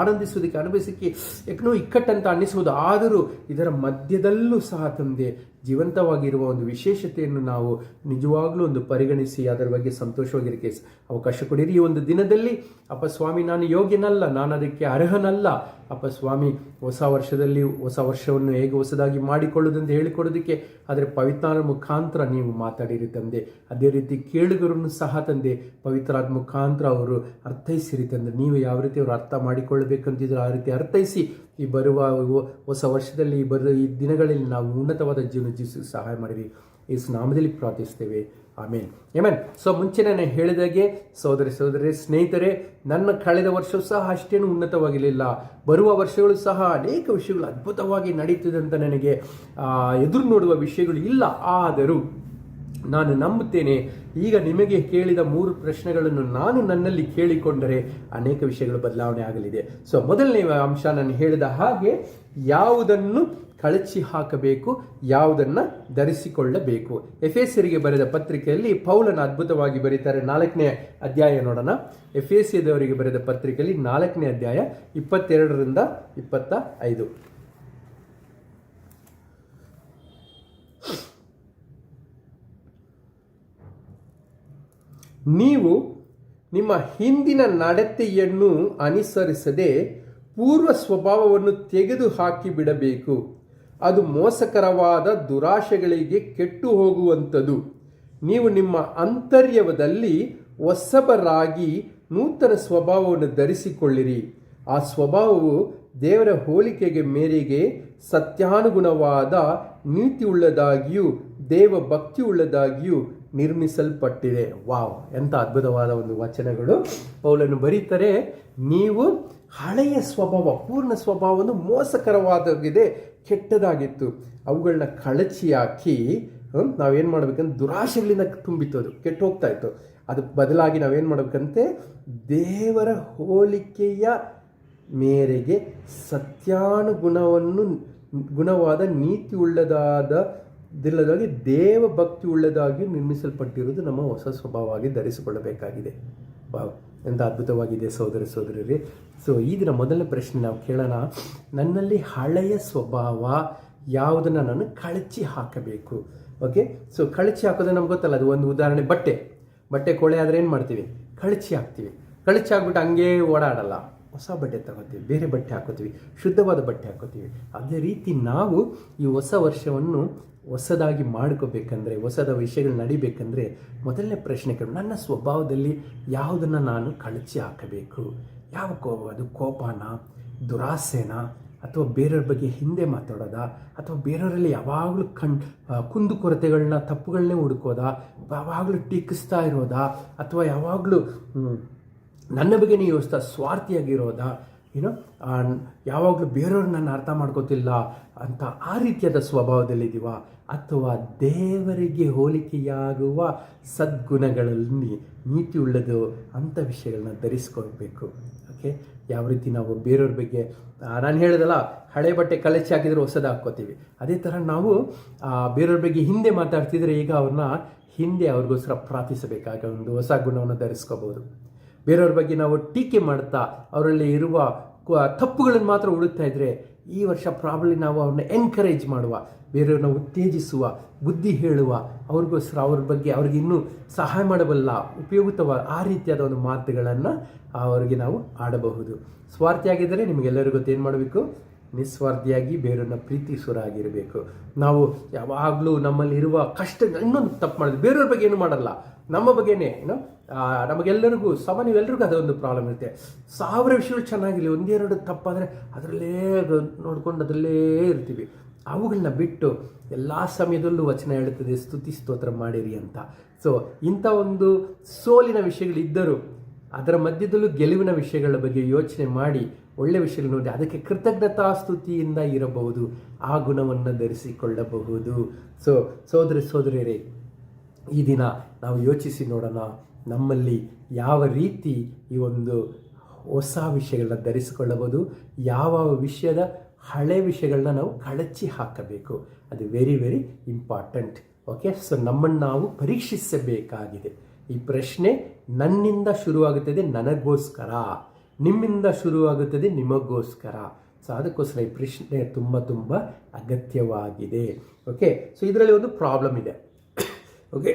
ಆನಂದಿಸೋದಕ್ಕೆ ಅನುಭವಿಸೋಕ್ಕೆ ಯಾಕನೋ ಇಕ್ಕಟ್ಟಂತ ಅನ್ನಿಸುವುದು. ಆದರೂ ಇದರ ಮಧ್ಯದಲ್ಲೂ ಸಹ ತಂದೆ ಜೀವಂತವಾಗಿರುವ ಒಂದು ವಿಶೇಷತೆಯನ್ನು ನಾವು ನಿಜವಾಗ್ಲೂ ಒಂದು ಪರಿಗಣಿಸಿ ಅದರ ಬಗ್ಗೆ ಸಂತೋಷವಾಗಿರಕ್ಕೆ ಅವಕಾಶ ಕೊಡಿರಿ. ಈ ಒಂದು ದಿನದಲ್ಲಿ ಅಪ್ಪ ಸ್ವಾಮಿ, ನಾನು ಯೋಗ್ಯನಲ್ಲ, ನಾನು ಅದಕ್ಕೆ ಅರ್ಹನಲ್ಲ ಅಪ್ಪ ಸ್ವಾಮಿ. ಹೊಸ ವರ್ಷವನ್ನು ಹೇಗೆ ಹೊಸದಾಗಿ ಮಾಡಿಕೊಳ್ಳುವುದಂತ ಹೇಳಿಕೊಡೋದಕ್ಕೆ ಆದರೆ ಪವಿತ್ರ ಮುಖಾಂತರ ನೀವು ಮಾತಾಡಿರಿ ತಂದೆ. ಅದೇ ರೀತಿ ಕೇಳುಗರನ್ನು ಸಹ ತಂದೆ ಪವಿತ್ರಾದ ಮುಖಾಂತರ ಅವರು ಅರ್ಥೈಸಿರಿ ತಂದೆ. ನೀವು ಯಾವ ರೀತಿ ಅವರು ಅರ್ಥ ಮಾಡಿಕೊಳ್ಳಬೇಕಂತಿದ್ರು ಆ ರೀತಿ ಅರ್ಥೈಸಿ ಈ ಬರುವ ಹೊಸ ವರ್ಷದಲ್ಲಿ ಈ ದಿನಗಳಲ್ಲಿ ನಾವು ಉನ್ನತವಾದ ಜೀವನ ಜೀವಿಸಲು ಸಹಾಯ ಮಾಡಿರಿ. ಈ ನಾಮದಲ್ಲಿ ಪ್ರಾರ್ಥಿಸ್ತೇವೆ, ಆಮೇನ್. ಸೊ ಮುಂಚೆ ನಾನು ಹೇಳಿದಾಗೆ ಸಹೋದರಿ ಸ್ನೇಹಿತರೆ, ನನ್ನ ಕಳೆದ ವರ್ಷವೂ ಸಹ ಅಷ್ಟೇನು ಉನ್ನತವಾಗಿರಲಿಲ್ಲ. ಬರುವ ವರ್ಷಗಳು ಸಹ ಅನೇಕ ವಿಷಯಗಳು ಅದ್ಭುತವಾಗಿ ನಡೀತಿದೆ ಅಂತ ನನಗೆ ಎದುರು ನೋಡುವ ವಿಷಯಗಳು ಇಲ್ಲ. ಆದರೂ ನಾನು ನಂಬುತ್ತೇನೆ, ಈಗ ನಿಮಗೆ ಕೇಳಿದ 3 ಪ್ರಶ್ನೆಗಳನ್ನು ನಾನು ನನ್ನಲ್ಲಿ ಕೇಳಿಕೊಂಡರೆ ಅನೇಕ ವಿಷಯಗಳು ಬದಲಾವಣೆ ಆಗಲಿದೆ. ಸೊ ಮೊದಲನೇ ಅಂಶ ನಾನು ಹೇಳಿದ ಹಾಗೆ, ಯಾವುದನ್ನು ಕಳಚಿ ಹಾಕಬೇಕು, ಯಾವುದನ್ನು ಧರಿಸಿಕೊಳ್ಳಬೇಕು. ಎಫೆಸರಿಗೆ ಬರೆದ ಪತ್ರಿಕೆಯಲ್ಲಿ ಪೌಲನ ಅದ್ಭುತವಾಗಿ ಬರೀತಾರೆ. 4ನೇ ಅಧ್ಯಾಯ ನೋಡೋಣ. ಎಫೆಸದವರಿಗೆ ಬರೆದ ಪತ್ರಿಕೆಯಲ್ಲಿ 4ನೇ ಅಧ್ಯಾಯ 22ರಿಂದ 25. ನೀವು ನಿಮ್ಮ ಹಿಂದಿನ ನಡತೆಯನ್ನು ಅನುಸರಿಸದೆ ಪೂರ್ವ ಸ್ವಭಾವವನ್ನು ತೆಗೆದು ಹಾಕಿ ಬಿಡಬೇಕು. ಅದು ಮೋಸಕರವಾದ ದುರಾಶೆಗಳಿಗೆ ಕೆಟ್ಟು ಹೋಗುವಂಥದ್ದು. ನೀವು ನಿಮ್ಮ ಅಂತರ್ಯದಲ್ಲಿ ಹೊಸಬರಾಗಿ ನೂತನ ಸ್ವಭಾವವನ್ನು ಧರಿಸಿಕೊಳ್ಳಿರಿ. ಆ ಸ್ವಭಾವವು ದೇವರ ಹೋಲಿಕೆಗೆ ಮೇರೆಗೆ ಸತ್ಯಾನುಗುಣವಾದ ನೀತಿಯುಳ್ಳದಾಗಿಯೂ ದೇವ ಭಕ್ತಿಯುಳ್ಳದಾಗಿಯೂ ನಿರ್ಮಿಸಲ್ಪಟ್ಟಿದೆ. ವಾವ್, ಎಂಥ ಅದ್ಭುತವಾದ ಒಂದು ವಚನಗಳು ಪೌಲನು ಬರೀತಾರೆ. ನೀವು ಹಳೆಯ ಸ್ವಭಾವ, ಪೂರ್ಣ ಸ್ವಭಾವವನ್ನು ಮೋಸಕರವಾಗಿದೆ, ಕೆಟ್ಟದಾಗಿತ್ತು, ಅವುಗಳನ್ನ ಕಳಚಿ ಹಾಕಿ ನಾವೇನು ಮಾಡ್ಬೇಕಂದ್ರೆ ದುರಾಶೆಗಳಿಂದ ತುಂಬಿತ್ತು, ಅದು ಕೆಟ್ಟು ಹೋಗ್ತಾ ಇತ್ತು. ಅದಕ್ಕೆ ಬದಲಾಗಿ ನಾವೇನು ಮಾಡ್ಬೇಕಂತೆ, ದೇವರ ಹೋಲಿಕೆಯ ಮೇರೆಗೆ ಗುಣವಾದ ನೀತಿ ಉಳ್ಳದಾಗಿ ದೇವ ಭಕ್ತಿ ಉಳ್ಳದಾಗಿ ನಿರ್ಮಿಸಲ್ಪಟ್ಟಿರುವುದು ನಮ್ಮ ಹೊಸ ಸ್ವಭಾವವಾಗಿ ಧರಿಸಿಕೊಳ್ಳಬೇಕಾಗಿದೆ. ಎಂಥ ಅದ್ಭುತವಾಗಿದೆ ಸಹೋದರರೇ. ಸೊ ಈ ದಿನ ಮೊದಲನೇ ಪ್ರಶ್ನೆ ನಾವು ಕೇಳೋಣ, ನನ್ನಲ್ಲಿ ಹಳೆಯ ಸ್ವಭಾವ ಯಾವುದನ್ನು ನಾನು ಕಳಚಿ ಹಾಕಬೇಕು. ಓಕೆ, ಸೊ ಕಳಚಿ ಹಾಕೋದು ನಮ್ಗೆ ಗೊತ್ತಲ್ಲ. ಅದು ಒಂದು ಉದಾಹರಣೆ, ಬಟ್ಟೆ ಕೊಳೆ ಆದರೆ ಏನು ಮಾಡ್ತೀವಿ, ಕಳಚಿ ಹಾಕ್ತೀವಿ. ಕಳಚಿ ಹಾಕ್ಬಿಟ್ಟು ಹಂಗೇ ಓಡಾಡಲ್ಲ, ಹೊಸ ಬಟ್ಟೆ ತಗೋತೀವಿ, ಬೇರೆ ಬಟ್ಟೆ ಹಾಕೋತೀವಿ, ಶುದ್ಧವಾದ ಬಟ್ಟೆ ಹಾಕೋತೀವಿ. ಅದೇ ರೀತಿ ನಾವು ಈ ಹೊಸ ವರ್ಷವನ್ನು ಹೊಸದಾಗಿ ಮಾಡ್ಕೋಬೇಕಂದ್ರೆ, ಹೊಸದ ವಿಷಯಗಳು ನಡಿಬೇಕಂದ್ರೆ ಮೊದಲನೇ ಪ್ರಶ್ನೆ ಕೇಳಿ, ನನ್ನ ಸ್ವಭಾವದಲ್ಲಿ ಯಾವುದನ್ನು ನಾನು ಕಳಚಿ ಹಾಕಬೇಕು? ಅದು ಕೋಪನ, ದುರಾಸೆನ, ಅಥವಾ ಬೇರೆಯವ್ರ ಬಗ್ಗೆ ಹಿಂದೆ ಮಾತಾಡೋದಾ, ಅಥವಾ ಬೇರೆಯವರಲ್ಲಿ ಯಾವಾಗಲೂ ಕುಂದುಕೊರತೆಗಳನ್ನ, ತಪ್ಪುಗಳನ್ನೇ ಹುಡುಕೋದಾ, ಯಾವಾಗಲೂ ಟೀಕಿಸ್ತಾ ಇರೋದಾ, ಅಥವಾ ಯಾವಾಗಲೂ ನನ್ನ ಬಗ್ಗೆನೇ ಯೋಚಿಸ್ತಾ ಸ್ವಾರ್ಥಿಯಾಗಿರೋದಾ, ಏನೋ ಯಾವಾಗಲೂ ಬೇರೆಯವ್ರು ನನ್ನ ಅರ್ಥ ಮಾಡ್ಕೋತಿಲ್ಲ ಅಂತ ಆ ರೀತಿಯಾದ ಸ್ವಭಾವದಲ್ಲಿದ್ದೀವ, ಅಥವಾ ದೇವರಿಗೆ ಹೋಲಿಕೆಯಾಗುವ ಸದ್ಗುಣಗಳಲ್ಲಿ ನೀತಿ ಉಳ್ಳದು ಅಂಥ ವಿಷಯಗಳನ್ನ ಧರಿಸ್ಕೊಳ್ಬೇಕು. ಓಕೆ, ಯಾವ ರೀತಿ ನಾವು ಬೇರೆಯವ್ರ ಬಗ್ಗೆ ನಾನು ಹೇಳಿದಲ್ಲ, ಹಳೆ ಬಟ್ಟೆ ಕಳಚಿ ಹಾಕಿದರೆ ಹೊಸದು ಹಾಕ್ಕೋತೀವಿ. ಅದೇ ಥರ ನಾವು ಬೇರೆಯವ್ರ ಬಗ್ಗೆ ಹಿಂದೆ ಮಾತಾಡ್ತಿದ್ರೆ ಈಗ ಅವ್ರನ್ನ ಹಿಂದೆ ಅವ್ರಿಗೋಸ್ಕರ ಪ್ರಾರ್ಥಿಸಬೇಕಾಗ ಒಂದು ಹೊಸ ಗುಣವನ್ನು ಧರಿಸ್ಕೋಬೋದು. ಬೇರೆಯವ್ರ ಬಗ್ಗೆ ನಾವು ಟೀಕೆ ಮಾಡ್ತಾ ಅವರಲ್ಲಿ ಇರುವ ತಪ್ಪುಗಳನ್ನು ಮಾತ್ರ ಹುಡುಕ್ತಾ ಇದ್ದರೆ ಈ ವರ್ಷ ಪ್ರಾಬ್ಲಿ ನಾವು ಅವ್ರನ್ನ ಎನ್ಕರೇಜ್ ಮಾಡುವ, ಬೇರೆಯವ್ರನ್ನ ಉತ್ತೇಜಿಸುವ, ಬುದ್ಧಿ ಹೇಳುವ, ಅವ್ರಿಗೋಸ್ಕರ ಅವ್ರ ಬಗ್ಗೆ ಅವ್ರಿಗೆ ಇನ್ನೂ ಸಹಾಯ ಮಾಡಬಲ್ಲ ಉಪಯುಕ್ತವಾದ ಆ ರೀತಿಯಾದ ಒಂದು ಮಾತುಗಳನ್ನು ಅವರಿಗೆ ನಾವು ಆಡಬಹುದು. ಸ್ವಾರ್ಥಿಯಾಗಿದ್ದರೆ ನಿಮಗೆಲ್ಲರಿಗೂ ಗೊತ್ತೇನು ಮಾಡಬೇಕು? ನಿಸ್ವಾರ್ಥಿಯಾಗಿ ಬೇರೆಯವ್ರನ್ನ ಪ್ರೀತಿಸುವರಾಗಿರಬೇಕು. ನಾವು ಯಾವಾಗಲೂ ನಮ್ಮಲ್ಲಿರುವ ಕಷ್ಟ ಇನ್ನೊಂದು ತಪ್ಪು ಮಾಡಿದ್ವಿ, ಬೇರೆಯವ್ರ ಬಗ್ಗೆ ಏನು ಮಾಡಲ್ಲ, ನಮ್ಮ ಬಗ್ಗೆನೇ ನಮಗೆಲ್ಲರಿಗೂ ನೀವೆಲ್ಲರಿಗೂ ಅದೊಂದು ಪ್ರಾಬ್ಲಮ್ ಇರುತ್ತೆ. 1000 ವಿಷಯಗಳು ಚೆನ್ನಾಗಿರಲಿ, ಒಂದೆರಡು ತಪ್ಪಾದರೆ ಅದರಲ್ಲೇ ನೋಡ್ಕೊಂಡು ಅದರಲ್ಲೇ ಇರ್ತೀವಿ. ಅವುಗಳನ್ನ ಬಿಟ್ಟು ಎಲ್ಲ ಸಮಯದಲ್ಲೂ ವಚನ ಹೇಳುತ್ತದೆ ಸ್ತುತಿ ಸ್ತೋತ್ರ ಮಾಡಿರಿ ಅಂತ. ಸೊ ಇಂಥ ಒಂದು ಸೋಲಿನ ವಿಷಯಗಳಿದ್ದರೂ ಅದರ ಮಧ್ಯದಲ್ಲೂ ಗೆಲುವಿನ ವಿಷಯಗಳ ಬಗ್ಗೆ ಯೋಚನೆ ಮಾಡಿ ಒಳ್ಳೆಯ ವಿಷಯಗಳು ನೋಡಿ ಅದಕ್ಕೆ ಕೃತಜ್ಞತಾ ಸ್ತುತಿಯಿಂದ ಇರಬಹುದು, ಆ ಗುಣವನ್ನು ಧರಿಸಿಕೊಳ್ಳಬಹುದು. ಸೊ ಸೋದರಿಯರೇ, ಈ ದಿನ ನಾವು ಯೋಚಿಸಿ ನೋಡೋಣ, ನಮ್ಮಲ್ಲಿ ಯಾವ ರೀತಿ ಈ ಒಂದು ಹೊಸ ವಿಷಯಗಳನ್ನ ಧರಿಸಿಕೊಳ್ಳಬಹುದು, ಯಾವ ವಿಷಯದ ಹಳೆ ವಿಷಯಗಳನ್ನ ನಾವು ಕಳಚಿ ಹಾಕಬೇಕು. ಅದು very very important. Okay, so ನಮ್ಮನ್ನು ನಾವು ಪರೀಕ್ಷಿಸಬೇಕಾಗಿದೆ. ಈ ಪ್ರಶ್ನೆ ನನ್ನಿಂದ ಶುರುವಾಗುತ್ತದೆ ನನಗೋಸ್ಕರ, ನಿಮ್ಮಿಂದ ಶುರುವಾಗುತ್ತದೆ ನಿಮಗೋಸ್ಕರ. ಸೊ ಅದಕ್ಕೋಸ್ಕರ ಈ ಪ್ರಶ್ನೆ ತುಂಬ ತುಂಬ ಅಗತ್ಯವಾಗಿದೆ. ಓಕೆ, ಸೊ ಇದರಲ್ಲಿ ಒಂದು ಪ್ರಾಬ್ಲಮ್ ಇದೆ. ಓಕೆ,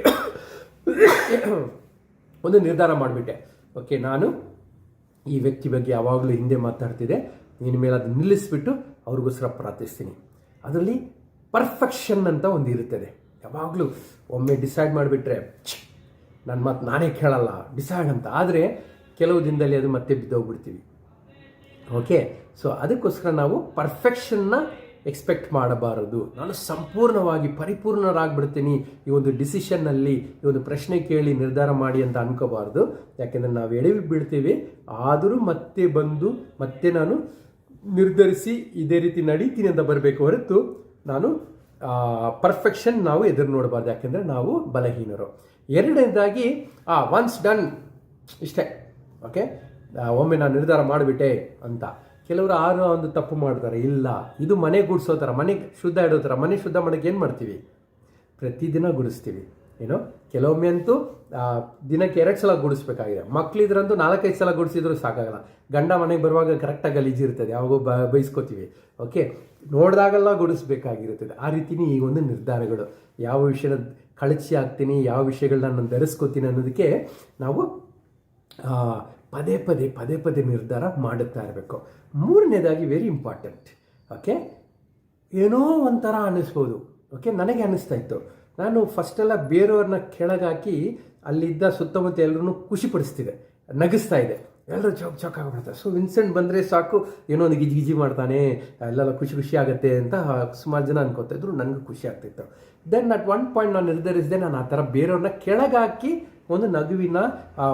ಒಂದು ನಿರ್ಧಾರ ಮಾಡಿಬಿಟ್ಟೆ, ಓಕೆ ನಾನು ಈ ವ್ಯಕ್ತಿ ಬಗ್ಗೆ ಯಾವಾಗಲೂ ಹಿಂದೆ ಮಾತಾಡ್ತಿದ್ದೆ, ಇನ್ಮೇಲೆ ಅದು ನಿಲ್ಲಿಸ್ಬಿಟ್ಟು ಅವ್ರಿಗೋಸ್ಕರ ಪ್ರಾರ್ಥಿಸ್ತೀನಿ. ಅದರಲ್ಲಿ ಪರ್ಫೆಕ್ಷನ್ ಅಂತ ಒಂದು ಇರುತ್ತದೆ. ಯಾವಾಗಲೂ ಒಮ್ಮೆ ಡಿಸೈಡ್ ಮಾಡಿಬಿಟ್ರೆ ನನ್ನ ಮಾತು ನಾನೇ ಕೇಳಲ್ಲ ಡಿಸೈಡ್ ಅಂತ, ಆದರೆ ಕೆಲವು ದಿನದಲ್ಲಿ ಅದು ಮತ್ತೆ ಬಿದ್ದೋಗ್ಬಿಡ್ತೀವಿ. ಓಕೆ, ಸೊ ಅದಕ್ಕೋಸ್ಕರ ನಾವು ಪರ್ಫೆಕ್ಷನ್ನ ಎಕ್ಸ್ಪೆಕ್ಟ್ ಮಾಡಬಾರದು. ನಾನು ಸಂಪೂರ್ಣವಾಗಿ ಪರಿಪೂರ್ಣರಾಗ್ಬಿಡ್ತೀನಿ ಈ ಒಂದು ಡಿಸಿಷನ್ನಲ್ಲಿ, ಈ ಒಂದು ಪ್ರಶ್ನೆ ಕೇಳಿ ನಿರ್ಧಾರ ಮಾಡಿ ಅಂತ ಅನ್ಕೋಬಾರ್ದು. ಯಾಕೆಂದರೆ ನಾವು ಎಡವಿ ಬೀಳ್ತೀವಿ, ಆದರೂ ಮತ್ತೆ ಬಂದು ಮತ್ತೆ ನಾನು ನಿರ್ಧರಿಸಿ ಇದೇ ರೀತಿ ನಡೀತೀನಿ ಅಂತ ಬರಬೇಕು ಹೊರತು ನಾನು ಪರ್ಫೆಕ್ಷನ್ ನಾವು ಎದುರು ನೋಡಬಾರ್ದು. ಯಾಕೆಂದರೆ ನಾವು ಬಲಹೀನರು. ಎರಡನೇದಾಗಿ ಒನ್ಸ್ ಡನ್ ಇಷ್ಟೇ. ಓಕೆ, ಒಮ್ಮೆ ನಾನು ನಿರ್ಧಾರ ಮಾಡಿಬಿಟ್ಟೆ ಅಂತ. ಕೆಲವರು ಒಂದು ತಪ್ಪು ಮಾಡ್ತಾರೆ, ಇಲ್ಲ ಇದು ಮನೆ ಗುಡಿಸೋ ಥರ, ಮನೆ ಶುದ್ಧ ಇಡೋ ಥರ. ಮನೆ ಶುದ್ಧ ಮಾಡೋಕ್ಕೆ ಏನು ಮಾಡ್ತೀವಿ? ಪ್ರತಿದಿನ ಗುಡಿಸ್ತೀವಿ. ಕೆಲವೊಮ್ಮೆ ಅಂತೂ ದಿನಕ್ಕೆ 2 ಸಲ ಗುಡಿಸ್ಬೇಕಾಗಿದೆ. ಮಕ್ಕಳಿದ್ರಂತೂ 4-5 ಸಲ ಗುಡಿಸಿದ್ರು ಸಾಕಾಗಲ್ಲ. ಗಂಡ ಮನೆಗೆ ಬರುವಾಗ ಕರೆಕ್ಟಾಗಿ ಗಲೀಜಿರ್ತದೆ, ಯಾವಾಗೋ ಬೈಸ್ಕೋತೀವಿ. ಓಕೆ, ನೋಡಿದಾಗೆಲ್ಲ ಗುಡಿಸ್ಬೇಕಾಗಿರುತ್ತದೆ. ಆ ರೀತಿನೇ ಈ ಒಂದು ನಿರ್ಧಾರಗಳು, ಯಾವ ವಿಷಯನ ಕಳಚಿ ಹಾಕ್ತೀನಿ, ಯಾವ ವಿಷಯಗಳನ್ನ ನಾನು ಧರಿಸ್ಕೋತೀನಿ ಅನ್ನೋದಕ್ಕೆ ನಾವು ಪದೇ ಪದೇ ನಿರ್ಧಾರ ಮಾಡುತ್ತಾ ಇರಬೇಕು. ಮೂರನೇದಾಗಿ ವೆರಿ ಇಂಪಾರ್ಟೆಂಟ್. ಓಕೆ, ಏನೋ ಒಂಥರ ಅನ್ನಿಸ್ಬೋದು. ಓಕೆ, ನನಗೆ ಅನ್ನಿಸ್ತಾ ಇತ್ತು, ನಾನು ಫಸ್ಟೆಲ್ಲ ಬೇರೆಯವ್ರನ್ನ ಕೆಳಗಾಕಿ ಅಲ್ಲಿದ್ದ ಸುತ್ತಮುತ್ತ ಎಲ್ಲರೂ ಖುಷಿಪಡಿಸ್ತಿದೆ, ನಗಿಸ್ತಾ ಇದೆ, ಎಲ್ಲರೂ ಚೌಕ್ ಆಗಿಬಿಡ್ತಾರೆ. ಸೊ ವಿನ್ಸೆಂಟ್ ಬಂದರೆ ಸಾಕು, ಏನೋ ಒಂದು ಗಿಜಿ ಮಾಡ್ತಾನೆ, ಎಲ್ಲೆಲ್ಲ ಖುಷಿ ಆಗುತ್ತೆ ಅಂತ ಸುಮಾರು ಜನ ಅನ್ಕೋತಾ ಇದ್ರು. ನನಗೂ ಖುಷಿ ಆಗ್ತಿತ್ತು. ದೆನ್ ಅಟ್ ಒನ್ ಪಾಯಿಂಟ್ ನಾನು ನಿರ್ಧರಿಸಿದೆ, ನಾನು ಆ ಥರ ಬೇರೆಯವ್ರನ್ನ ಕೆಳಗಾಕಿ ಒಂದು ನಗುವಿನ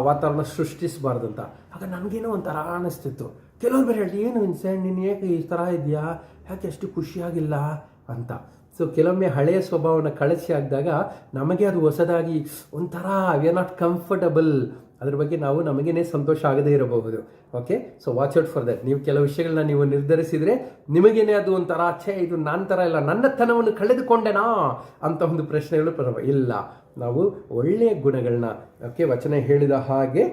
ವಾತಾವರಣ ಸೃಷ್ಟಿಸಬಾರ್ದು ಅಂತ. ಆಗ ನನಗೇನೋ ಒಂಥರ ಅನ್ನಿಸ್ತಿತ್ತು. ಕೆಲವ್ರು ಬೇರೆ ಹೇಳಿ, ಏನು ವಿನ್ಸೆಂಟ್ ನೀನು ಏಕೆ ಈ ಥರ ಇದೆಯಾ, ಯಾಕೆ ಅಷ್ಟು ಖುಷಿಯಾಗಿಲ್ಲ ಅಂತ. ಸೊ ಕೆಲವೊಮ್ಮೆ ಹಳೆಯ ಸ್ವಭಾವನ ಕಳಚಿ ಹಾಕಿದಾಗ ನಮಗೆ ಅದು ಹೊಸದಾಗಿ ಒಂಥರ ವಿ ಆರ್ ನಾಟ್ ಕಂಫರ್ಟಬಲ್. ಅದ್ರ ಬಗ್ಗೆ ನಮಗೇನೆ ಸಂತೋಷ ಆಗದೇ ಇರಬಹುದು. Okay, so watch out for that. ನೀವು ಕೆಲವು ವಿಷಯಗಳನ್ನ ನೀವು ನಿರ್ಧರಿಸಿದರೆ ನಿಮಗೇನೆ ಅದು ಒಂಥರ ಇದು ನನ್ನ ಥರ ಇಲ್ಲ, ನನ್ನತನವನ್ನು ಕಳೆದುಕೊಂಡೆನಾ ಅಂತ ಒಂದು ಪ್ರಶ್ನೆಗಳು ಇಲ್ಲ. ನಾವು ಒಳ್ಳೆಯ ಗುಣಗಳನ್ನ, ಓಕೆ, ವಚನ ಹೇಳಿದ ಹಾಗೆ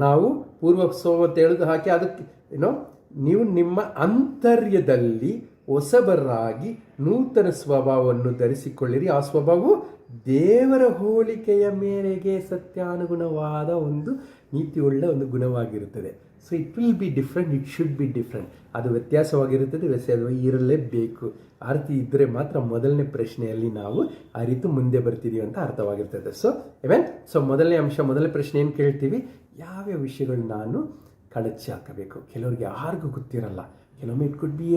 ನಾವು ಪೂರ್ವ ಸ್ವಭಾವ ಹೇಳಿದ ಹಾಗೆ ಅದಕ್ಕೆ ನೀವು ನಿಮ್ಮ ಅಂತರ್ಯದಲ್ಲಿ ಹೊಸಬರಾಗಿ ನೂತನ ಸ್ವಭಾವವನ್ನು ಧರಿಸಿಕೊಳ್ಳಿರಿ. ಆ ಸ್ವಭಾವವು ದೇವರ ಹೋಲಿಕೆಯ ಮೇರೆಗೆ ಸತ್ಯಾನುಗುಣವಾದ ಒಂದು ನೀತಿಯುಳ್ಳ ಒಂದು ಗುಣವಾಗಿರುತ್ತದೆ. So it will be different, it should be different. ಅದು ವ್ಯತ್ಯಾಸವಾಗಿರುತ್ತದೆ, ವ್ಯತ್ಯಾಸವಾಗಿ ಇರಲೇಬೇಕು. ಆ ರೀತಿ ಇದ್ದರೆ ಮಾತ್ರ ಮೊದಲನೇ ಪ್ರಶ್ನೆಯಲ್ಲಿ ನಾವು ಆ ರೀತಿ ಮುಂದೆ ಬರ್ತಿದ್ದೀವಿ ಅಂತ ಅರ್ಥವಾಗಿರ್ತದೆ. ಸೊ ಮೊದಲನೇ ಅಂಶ, ಮೊದಲನೇ ಪ್ರಶ್ನೆ ಏನು ಕೇಳ್ತೀವಿ, ಯಾವ್ಯಾವ ವಿಷಯಗಳು ನಾನು ಕಳಚಿ ಹಾಕಬೇಕು. ಕೆಲವರಿಗೆ ಯಾರಿಗೂ ಗೊತ್ತಿರಲ್ಲ. ಕೆಲವೊಮ್ಮೆ ಇಟ್ ಕುಡ್ ಬಿ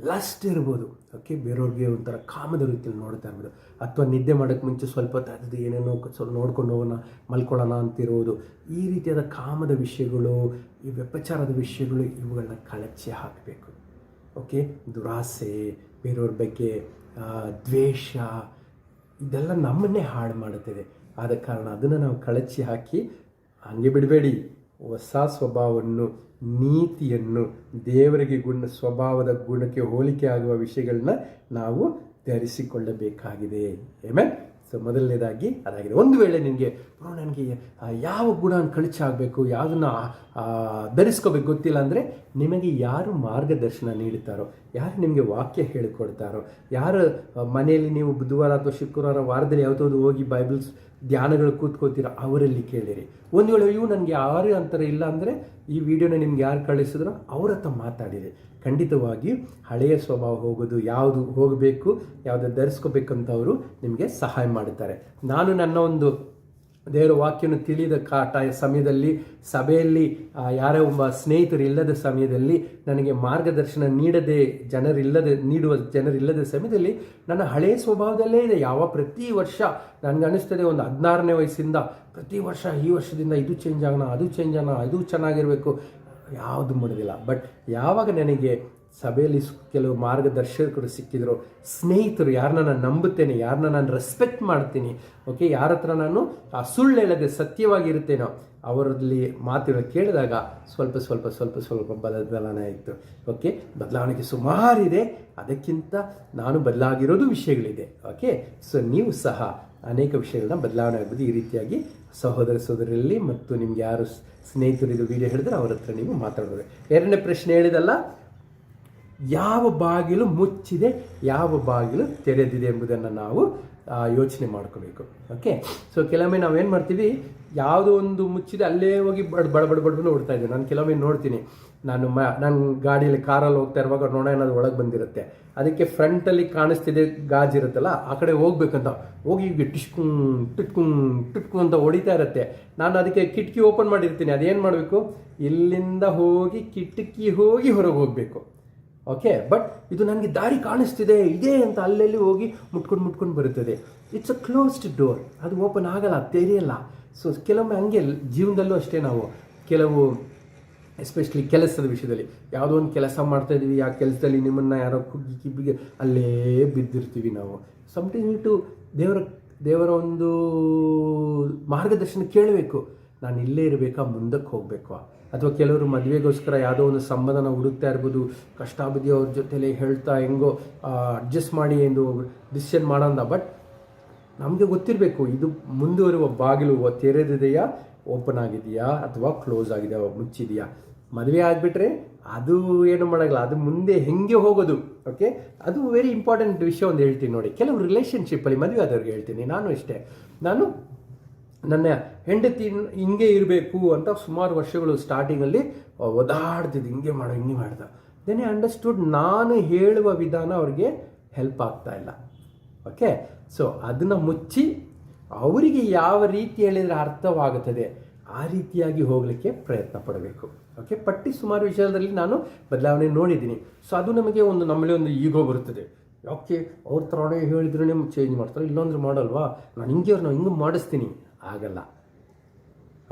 ಲಸ್ಟ್ ಇರ್ಬೋದು. ಓಕೆ, ಬೇರೆಯವ್ರಿಗೆ ಒಂಥರ ಕಾಮದ ರೀತಿಯಲ್ಲಿ ನೋಡ್ತಾ ಇರ್ಬೋದು, ಅಥವಾ ನಿದ್ದೆ ಮಾಡೋಕ್ಕೆ ಮುಂಚೆ ಸ್ವಲ್ಪ ಹೊತ್ತು ಏನೇನೋ ಸ್ವಲ್ಪ ನೋಡ್ಕೊಂಡು ಹೋಗೋಣ ಮಲ್ಕೊಳ್ಳೋಣ ಅಂತಿರೋದು, ಈ ರೀತಿಯಾದ ಕಾಮದ ವಿಷಯಗಳು, ಈ ವ್ಯಪಚಾರದ ವಿಷಯಗಳು, ಇವುಗಳನ್ನ ಕಳಚಿ ಹಾಕಬೇಕು. ಓಕೆ, ದುರಾಸೆ, ಬೇರೆಯವ್ರ ಬಗ್ಗೆ ದ್ವೇಷ, ಇದೆಲ್ಲ ನಮ್ಮನ್ನೇ ಹಾಳು ಮಾಡುತ್ತದೆ. ಆದ ಕಾರಣ ಅದನ್ನು ನಾವು ಕಳಚಿ ಹಾಕಿ ಹಂಗೆ ಬಿಡಬೇಡಿ. ಹೊಸ ಸ್ವಭಾವವನ್ನು, ನೀತಿಯನ್ನು, ದೇವರಿಗೆ ಸ್ವಭಾವದ ಗುಣಕ್ಕೆ ಹೋಲಿಕೆ ಆಗುವ ವಿಷಯಗಳನ್ನ ನಾವು ಧರಿಸಿಕೊಳ್ಳಬೇಕಾಗಿದೆ. ಆಮೇಲೆ ಸೊ ಮೊದಲನೇದಾಗಿ ಅದಾಗಿದೆ. ಒಂದು ವೇಳೆ ನಿನಗೆ ನನಗೆ ಯಾವ ಗುಣ ಕಳಚಾಗಬೇಕು, ಯಾವುದನ್ನು ಧರಿಸ್ಕೋಬೇಕು ಗೊತ್ತಿಲ್ಲ ಅಂದರೆ, ನಿಮಗೆ ಯಾರು ಮಾರ್ಗದರ್ಶನ ನೀಡುತ್ತಾರೋ, ಯಾರು ನಿಮಗೆ ವಾಕ್ಯ ಹೇಳಿಕೊಡ್ತಾರೋ, ಯಾರು ಮನೆಯಲ್ಲಿ ನೀವು ಬುಧವಾರ ಅಥವಾ ಶುಕ್ರವಾರ ವಾರದಲ್ಲಿ ಯಾವುದಾದ್ರು ಹೋಗಿ ಬೈಬಲ್ಸ್ ಧ್ಯಾನಗಳು ಕೂತ್ಕೋತೀರೋ ಅವರಲ್ಲಿ ಕೇಳಿರಿ. ಒಂದು ವೇಳೆ ನನಗೆ ಯಾರು ಅಂತಾರೆ ಇಲ್ಲ ಅಂದರೆ, ಈ ವಿಡಿಯೋನ ನಿಮ್ಗೆ ಯಾರು ಕಳಿಸಿದ್ರೋ ಅವ್ರ ಹತ್ರ ಮಾತಾಡಿರಿ. ಖಂಡಿತವಾಗಿ ಹಳೆಯ ಸ್ವಭಾವ ಹೋಗೋದು, ಯಾವುದು ಹೋಗಬೇಕು, ಯಾವುದು ಧರಿಸ್ಕೋಬೇಕಂತ ಅವರು ನಿಮಗೆ ಸಹಾಯ ಮಾಡುತ್ತಾರೆ. ನಾನು ನನ್ನ ಒಂದು ದೇವರ ವಾಕ್ಯವನ್ನು ತಿಳಿದ ಸಮಯದಲ್ಲಿ, ಸಭೆಯಲ್ಲಿ ಯಾರೇ ಒಬ್ಬ ಸ್ನೇಹಿತರು ಇಲ್ಲದ ಸಮಯದಲ್ಲಿ, ನನಗೆ ಮಾರ್ಗದರ್ಶನ ನೀಡುವ ಜನರಿಲ್ಲದ ಸಮಯದಲ್ಲಿ ನನ್ನ ಹಳೆಯ ಸ್ವಭಾವದಲ್ಲೇ ಇದೆ. ಪ್ರತಿ ವರ್ಷ ನನಗನ್ನಿಸ್ತದೆ, ಒಂದು 16ನೇ ವಯಸ್ಸಿಂದ ಪ್ರತಿ ವರ್ಷ ಈ ವರ್ಷದಿಂದ ಇದು ಚೇಂಜ್ ಆಗೋಣ, ಅದು ಚೇಂಜ್ ಆಗೋಣ, ಅದು ಚೆನ್ನಾಗಿರಬೇಕು, ಯಾವುದು ಮಾಡೋದಿಲ್ಲ. ಬಟ್ ಯಾವಾಗ ನನಗೆ ಸಭೆಯಲ್ಲಿ ಕೆಲವು ಮಾರ್ಗದರ್ಶಕರು ಸಿಕ್ಕಿದ್ರು, ಸ್ನೇಹಿತರು, ಯಾರನ್ನ ನಾನು ನಂಬುತ್ತೇನೆ, ಯಾರನ್ನ ನಾನು ರೆಸ್ಪೆಕ್ಟ್ ಮಾಡ್ತೀನಿ, ಓಕೆ, ಯಾರ ಹತ್ರ ನಾನು ಸುಳ್ಳು ಹೇಳದೆ ಸತ್ಯವಾಗಿರುತ್ತೇನೋ ಅವರಲ್ಲಿ ಮಾತುಗಳು ಕೇಳಿದಾಗ ಸ್ವಲ್ಪ ಬದಲಾವಣೆ ಆಯಿತು. ಓಕೆ, ಬದಲಾವಣೆಗೆ ಸುಮಾರಿದೆ. ಅದಕ್ಕಿಂತ ನಾನು ಬದಲಾಗಿರೋದು ವಿಷಯಗಳಿದೆ. ಓಕೆ, ಸೊ ನೀವು ಸಹ ಅನೇಕ ವಿಷಯಗಳನ್ನ ಬದಲಾವಣೆ ಆಗ್ಬೋದು. ಈ ರೀತಿಯಾಗಿ ಸಹೋದರರಲ್ಲಿ ಮತ್ತು ನಿಮ್ಗೆ ಯಾರು ಸ್ನೇಹಿತರು ಇದು ವಿಡಿಯೋ ಹೇಳಿದ್ರೆ ಅವ್ರ ಹತ್ರ ನೀವು ಮಾತಾಡೋದು. ಎರಡನೇ ಪ್ರಶ್ನೆ ಹೇಳಿದಲ್ಲ, ಯಾವ ಬಾಗಿಲು ಮುಚ್ಚಿದೆ, ಯಾವ ಬಾಗಿಲು ತೆರೆದಿದೆ ಎಂಬುದನ್ನು ನಾವು ಯೋಚನೆ ಮಾಡ್ಕೋಬೇಕು. ಓಕೆ, ಸೊ ಕೆಲವೊಮ್ಮೆ ನಾವೇನು ಮಾಡ್ತೀವಿ, ಯಾವುದೋ ಒಂದು ಮುಚ್ಚಿದೆ ಅಲ್ಲೇ ಹೋಗಿ ಬಡಬಡ್ಕೊಂಡು ಓಡ್ತಾ ಇದ್ದೀವಿ. ನಾನು ಕೆಲವೊಮ್ಮೆ ನೋಡ್ತೀನಿ, ನಾನು ಗಾಡಿಯಲ್ಲಿ ಕಾರಲ್ಲಿ ಹೋಗ್ತಾ ಇರುವಾಗ ಏನಾದ್ರು ಒಳಗೆ ಬಂದಿರುತ್ತೆ, ಅದಕ್ಕೆ ಫ್ರಂಟಲ್ಲಿ ಕಾಣಿಸ್ತಿದೆ ಗಾಜಿರುತ್ತಲ್ಲ, ಆ ಕಡೆ ಹೋಗ್ಬೇಕಂತ ಹೋಗಿ ಟಿಟ್ಕು ಅಂತ ಹೊಡಿತಾ ಇರುತ್ತೆ. ನಾನು ಅದಕ್ಕೆ ಕಿಟಕಿ ಓಪನ್ ಮಾಡಿರ್ತೀನಿ. ಅದೇನು ಮಾಡಬೇಕು, ಇಲ್ಲಿಂದ ಹೋಗಿ ಕಿಟಕಿ ಹೋಗಿ ಹೊರಗೆ ಹೋಗಬೇಕು. ಓಕೆ, ಬಟ್ ಇದು ನನಗೆ ದಾರಿ ಕಾಣಿಸ್ತಿದೆ ಇದೆ ಅಂತ ಅಲ್ಲೆಲ್ಲಿ ಹೋಗಿ ಮುಟ್ಕೊಂಡು ಬರುತ್ತದೆ. ಇಟ್ಸ್ ಅ ಕ್ಲೋಸ್ಡ್ ಡೋರ್, ಅದು ಓಪನ್ ಆಗಲ್ಲ, ತೆರೆಯಲ್ಲ. ಸೊ ಕೆಲವೊಮ್ಮೆ ಹಂಗೆ ಜೀವನದಲ್ಲೂ ಅಷ್ಟೇ, ನಾವು ಕೆಲವು ಎಸ್ಪೆಷಲಿ ಕೆಲಸದ ವಿಷಯದಲ್ಲಿ ಯಾವುದೋ ಒಂದು ಕೆಲಸ ಮಾಡ್ತಾ ಇದ್ದೀವಿ, ಆ ಕೆಲಸದಲ್ಲಿ ನಿಮ್ಮನ್ನು ಯಾರೋ ಕಿಬ್ಬಿಗೆ ಅಲ್ಲೇ ಬಿದ್ದಿರ್ತೀವಿ ನಾವು. ಸಮಟೈಮ್ಸ್ ಟು ದೇವರ ಒಂದು ಮಾರ್ಗದರ್ಶನ ಕೇಳಬೇಕು. ನಾನು ಇಲ್ಲೇ ಇರಬೇಕಾ, ಮುಂದಕ್ಕೆ ಹೋಗಬೇಕು? ಅಥವಾ ಕೆಲವರು ಮದುವೆಗೋಸ್ಕರ ಯಾವುದೋ ಒಂದು ಸಂಬಂಧನ ಹುಡುಕ್ತಾ ಇರ್ಬೋದು, ಕಷ್ಟ ಬುದ್ಧಿ ಅವ್ರ ಜೊತೆಲಿ ಹೇಳ್ತಾ ಹೆಂಗೋ ಅಡ್ಜಸ್ಟ್ ಮಾಡಿ ಎಂದು ಡಿಸಿಷನ್ ಮಾಡೋಣ. ಬಟ್ ನಮಗೆ ಗೊತ್ತಿರಬೇಕು, ಇದು ಮುಂದುವರುವ ಬಾಗಿಲು ತೆರೆದಿದೆಯಾ, ಓಪನ್ ಆಗಿದೆಯಾ, ಅಥವಾ ಕ್ಲೋಸ್ ಆಗಿದೆಯಾ, ಮುಚ್ಚಿದೆಯಾ. ಮದುವೆ ಆಗಿಬಿಟ್ರೆ ಅದು ಏನು ಮಾಡೋಲ್ಲ, ಅದು ಮುಂದೆ ಹೆಂಗೆ ಹೋಗೋದು. ಓಕೆ, ಅದು ವೆರಿ ಇಂಪಾರ್ಟೆಂಟ್ ವಿಷಯ ಒಂದು ಹೇಳ್ತೀನಿ ನೋಡಿ. ಕೆಲವು ರಿಲೇಷನ್ಶಿಪ್ಪಲ್ಲಿ ಮದುವೆ ಆದವ್ರಿಗೆ ಹೇಳ್ತೀನಿ, ನಾನು ಇಷ್ಟೇ, ನಾನು ನನ್ನ ಹೆಂಡತಿ ಹಿಂಗೆ ಇರಬೇಕು ಅಂತ ಸುಮಾರು ವರ್ಷಗಳು ಸ್ಟಾರ್ಟಿಂಗಲ್ಲಿ ಒದಾಡ್ತಿದ್ದು, ಹಿಂಗೆ ಮಾಡ್ದ. ದೆನ್ ಐ ಅಂಡರ್ಸ್ಟುಡ್, ನಾನು ಹೇಳುವ ವಿಧಾನ ಅವ್ರಿಗೆ ಹೆಲ್ಪ್ ಆಗ್ತಾ ಇಲ್ಲ. ಓಕೆ, ಸೊ ಅದನ್ನು ಮುಚ್ಚಿ ಅವರಿಗೆ ಯಾವ ರೀತಿ ಹೇಳಿದರೆ ಅರ್ಥವಾಗುತ್ತದೆ ಆ ರೀತಿಯಾಗಿ ಹೋಗಲಿಕ್ಕೆ ಪ್ರಯತ್ನ ಪಡಬೇಕು. ಓಕೆ, ಸುಮಾರು ವಿಷಯದಲ್ಲಿ ನಾನು ಬದಲಾವಣೆ ನೋಡಿದ್ದೀನಿ. ಸೊ ಅದು ನಮ್ಮಲ್ಲಿ ಒಂದು ಈಗೋ ಬರುತ್ತದೆ. ಓಕೆ, ಅವ್ರ ಥರನೇ ಹೇಳಿದ್ರೆ ಚೇಂಜ್ ಮಾಡ್ತಾರೆ, ಇಲ್ಲೊಂದ್ರೆ ಮಾಡಲ್ವಾ, ನಾನು ಹಿಂಗೆ ಮಾಡಿಸ್ತೀನಿ, ಆಗಲ್ಲ.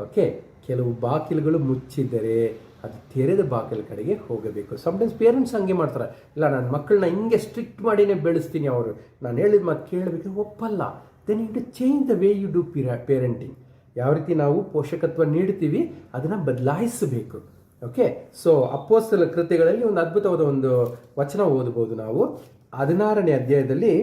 ಓಕೆ, ಕೆಲವು ಬಾಗಿಲುಗಳು ಮುಚ್ಚಿದ್ದರೆ ಅದು ತೆರೆದ ಬಾಗಿಲ ಕಡೆಗೆ ಹೋಗಬೇಕು. ಸಮ್ಟೈಮ್ಸ್ ಪೇರೆಂಟ್ಸ್ ಹಂಗೆ ಮಾಡ್ತಾರೆ, ಇಲ್ಲ ನನ್ನ ಮಕ್ಕಳನ್ನ ಹಿಂಗೆ ಸ್ಟ್ರಿಕ್ಟ್ ಮಾಡಿನೇ ಬೆಳೆಸ್ತೀನಿ, ಅವರು ನಾನು ಹೇಳಿದ ಮಾತು ಕೇಳಬೇಕು, ಒಪ್ಪಲ್ಲ. Then you to change the way you do parenting. ಯಾವ ರೀತಿ ನಾವು ಪೋಷಕತ್ವ ನೀಡ್ತೀವಿ ಅದನ್ನು ಬದಲಾಯಿಸಬೇಕು. ಓಕೆ, ಸೊ ಅಪೊಸ್ತಲ ಕೃತ್ಯಗಳಲ್ಲಿ ಒಂದು ಅದ್ಭುತವಾದ ಒಂದು ವಚನ ಓದಬಹುದು ನಾವು. 16ನೇ ಅಧ್ಯಾಯದಲ್ಲಿ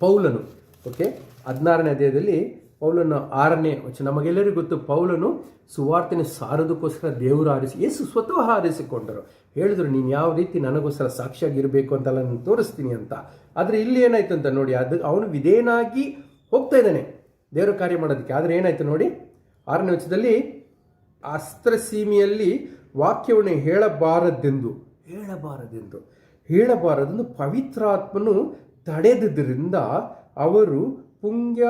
ಪೌಲನು, ಓಕೆ, 16ನೇ ಅಧ್ಯಾಯದಲ್ಲಿ ಪೌಲನು 6ನೇ ವಚನ. ನಮಗೆಲ್ಲರಿಗೂ ಗೊತ್ತು, ಪೌಲನು ಸುವಾರ್ತೆನ ಸಾರೋದಕ್ಕೋಸ್ಕರ ದೇವರು ಯೇಸು ಸ್ವತಃ ಆರಿಸಿಕೊಂಡರು. ಹೇಳಿದ್ರು, ನೀನು ಯಾವ ರೀತಿ ನನಗೋಸ್ಕರ ಸಾಕ್ಷಿಯಾಗಿರಬೇಕು ಅಂತೆಲ್ಲ ನಾನು ತೋರಿಸ್ತೀನಿ ಅಂತ. ಆದರೆ ಇಲ್ಲಿ ಏನಾಯ್ತು ಅಂತ ನೋಡಿ, ಅವನು ವಿಧೇಯನಾಗಿ ಹೋಗ್ತಾ ಇದ್ದಾನೆ ದೇವರ ಕಾರ್ಯ ಮಾಡೋದಕ್ಕೆ. ಆದರೆ ಏನಾಯ್ತು ನೋಡಿ, 6ನೇ ವಚನದಲ್ಲಿ, ಅಸ್ತ್ರ ಸೀಮೆಯಲ್ಲಿ ವಾಕ್ಯವನ್ನು ಹೇಳಬಾರದೆಂದು ಪವಿತ್ರಾತ್ಮನು ತಡೆದುದರಿಂದ ಅವರು ಪುಂಗ್ಯ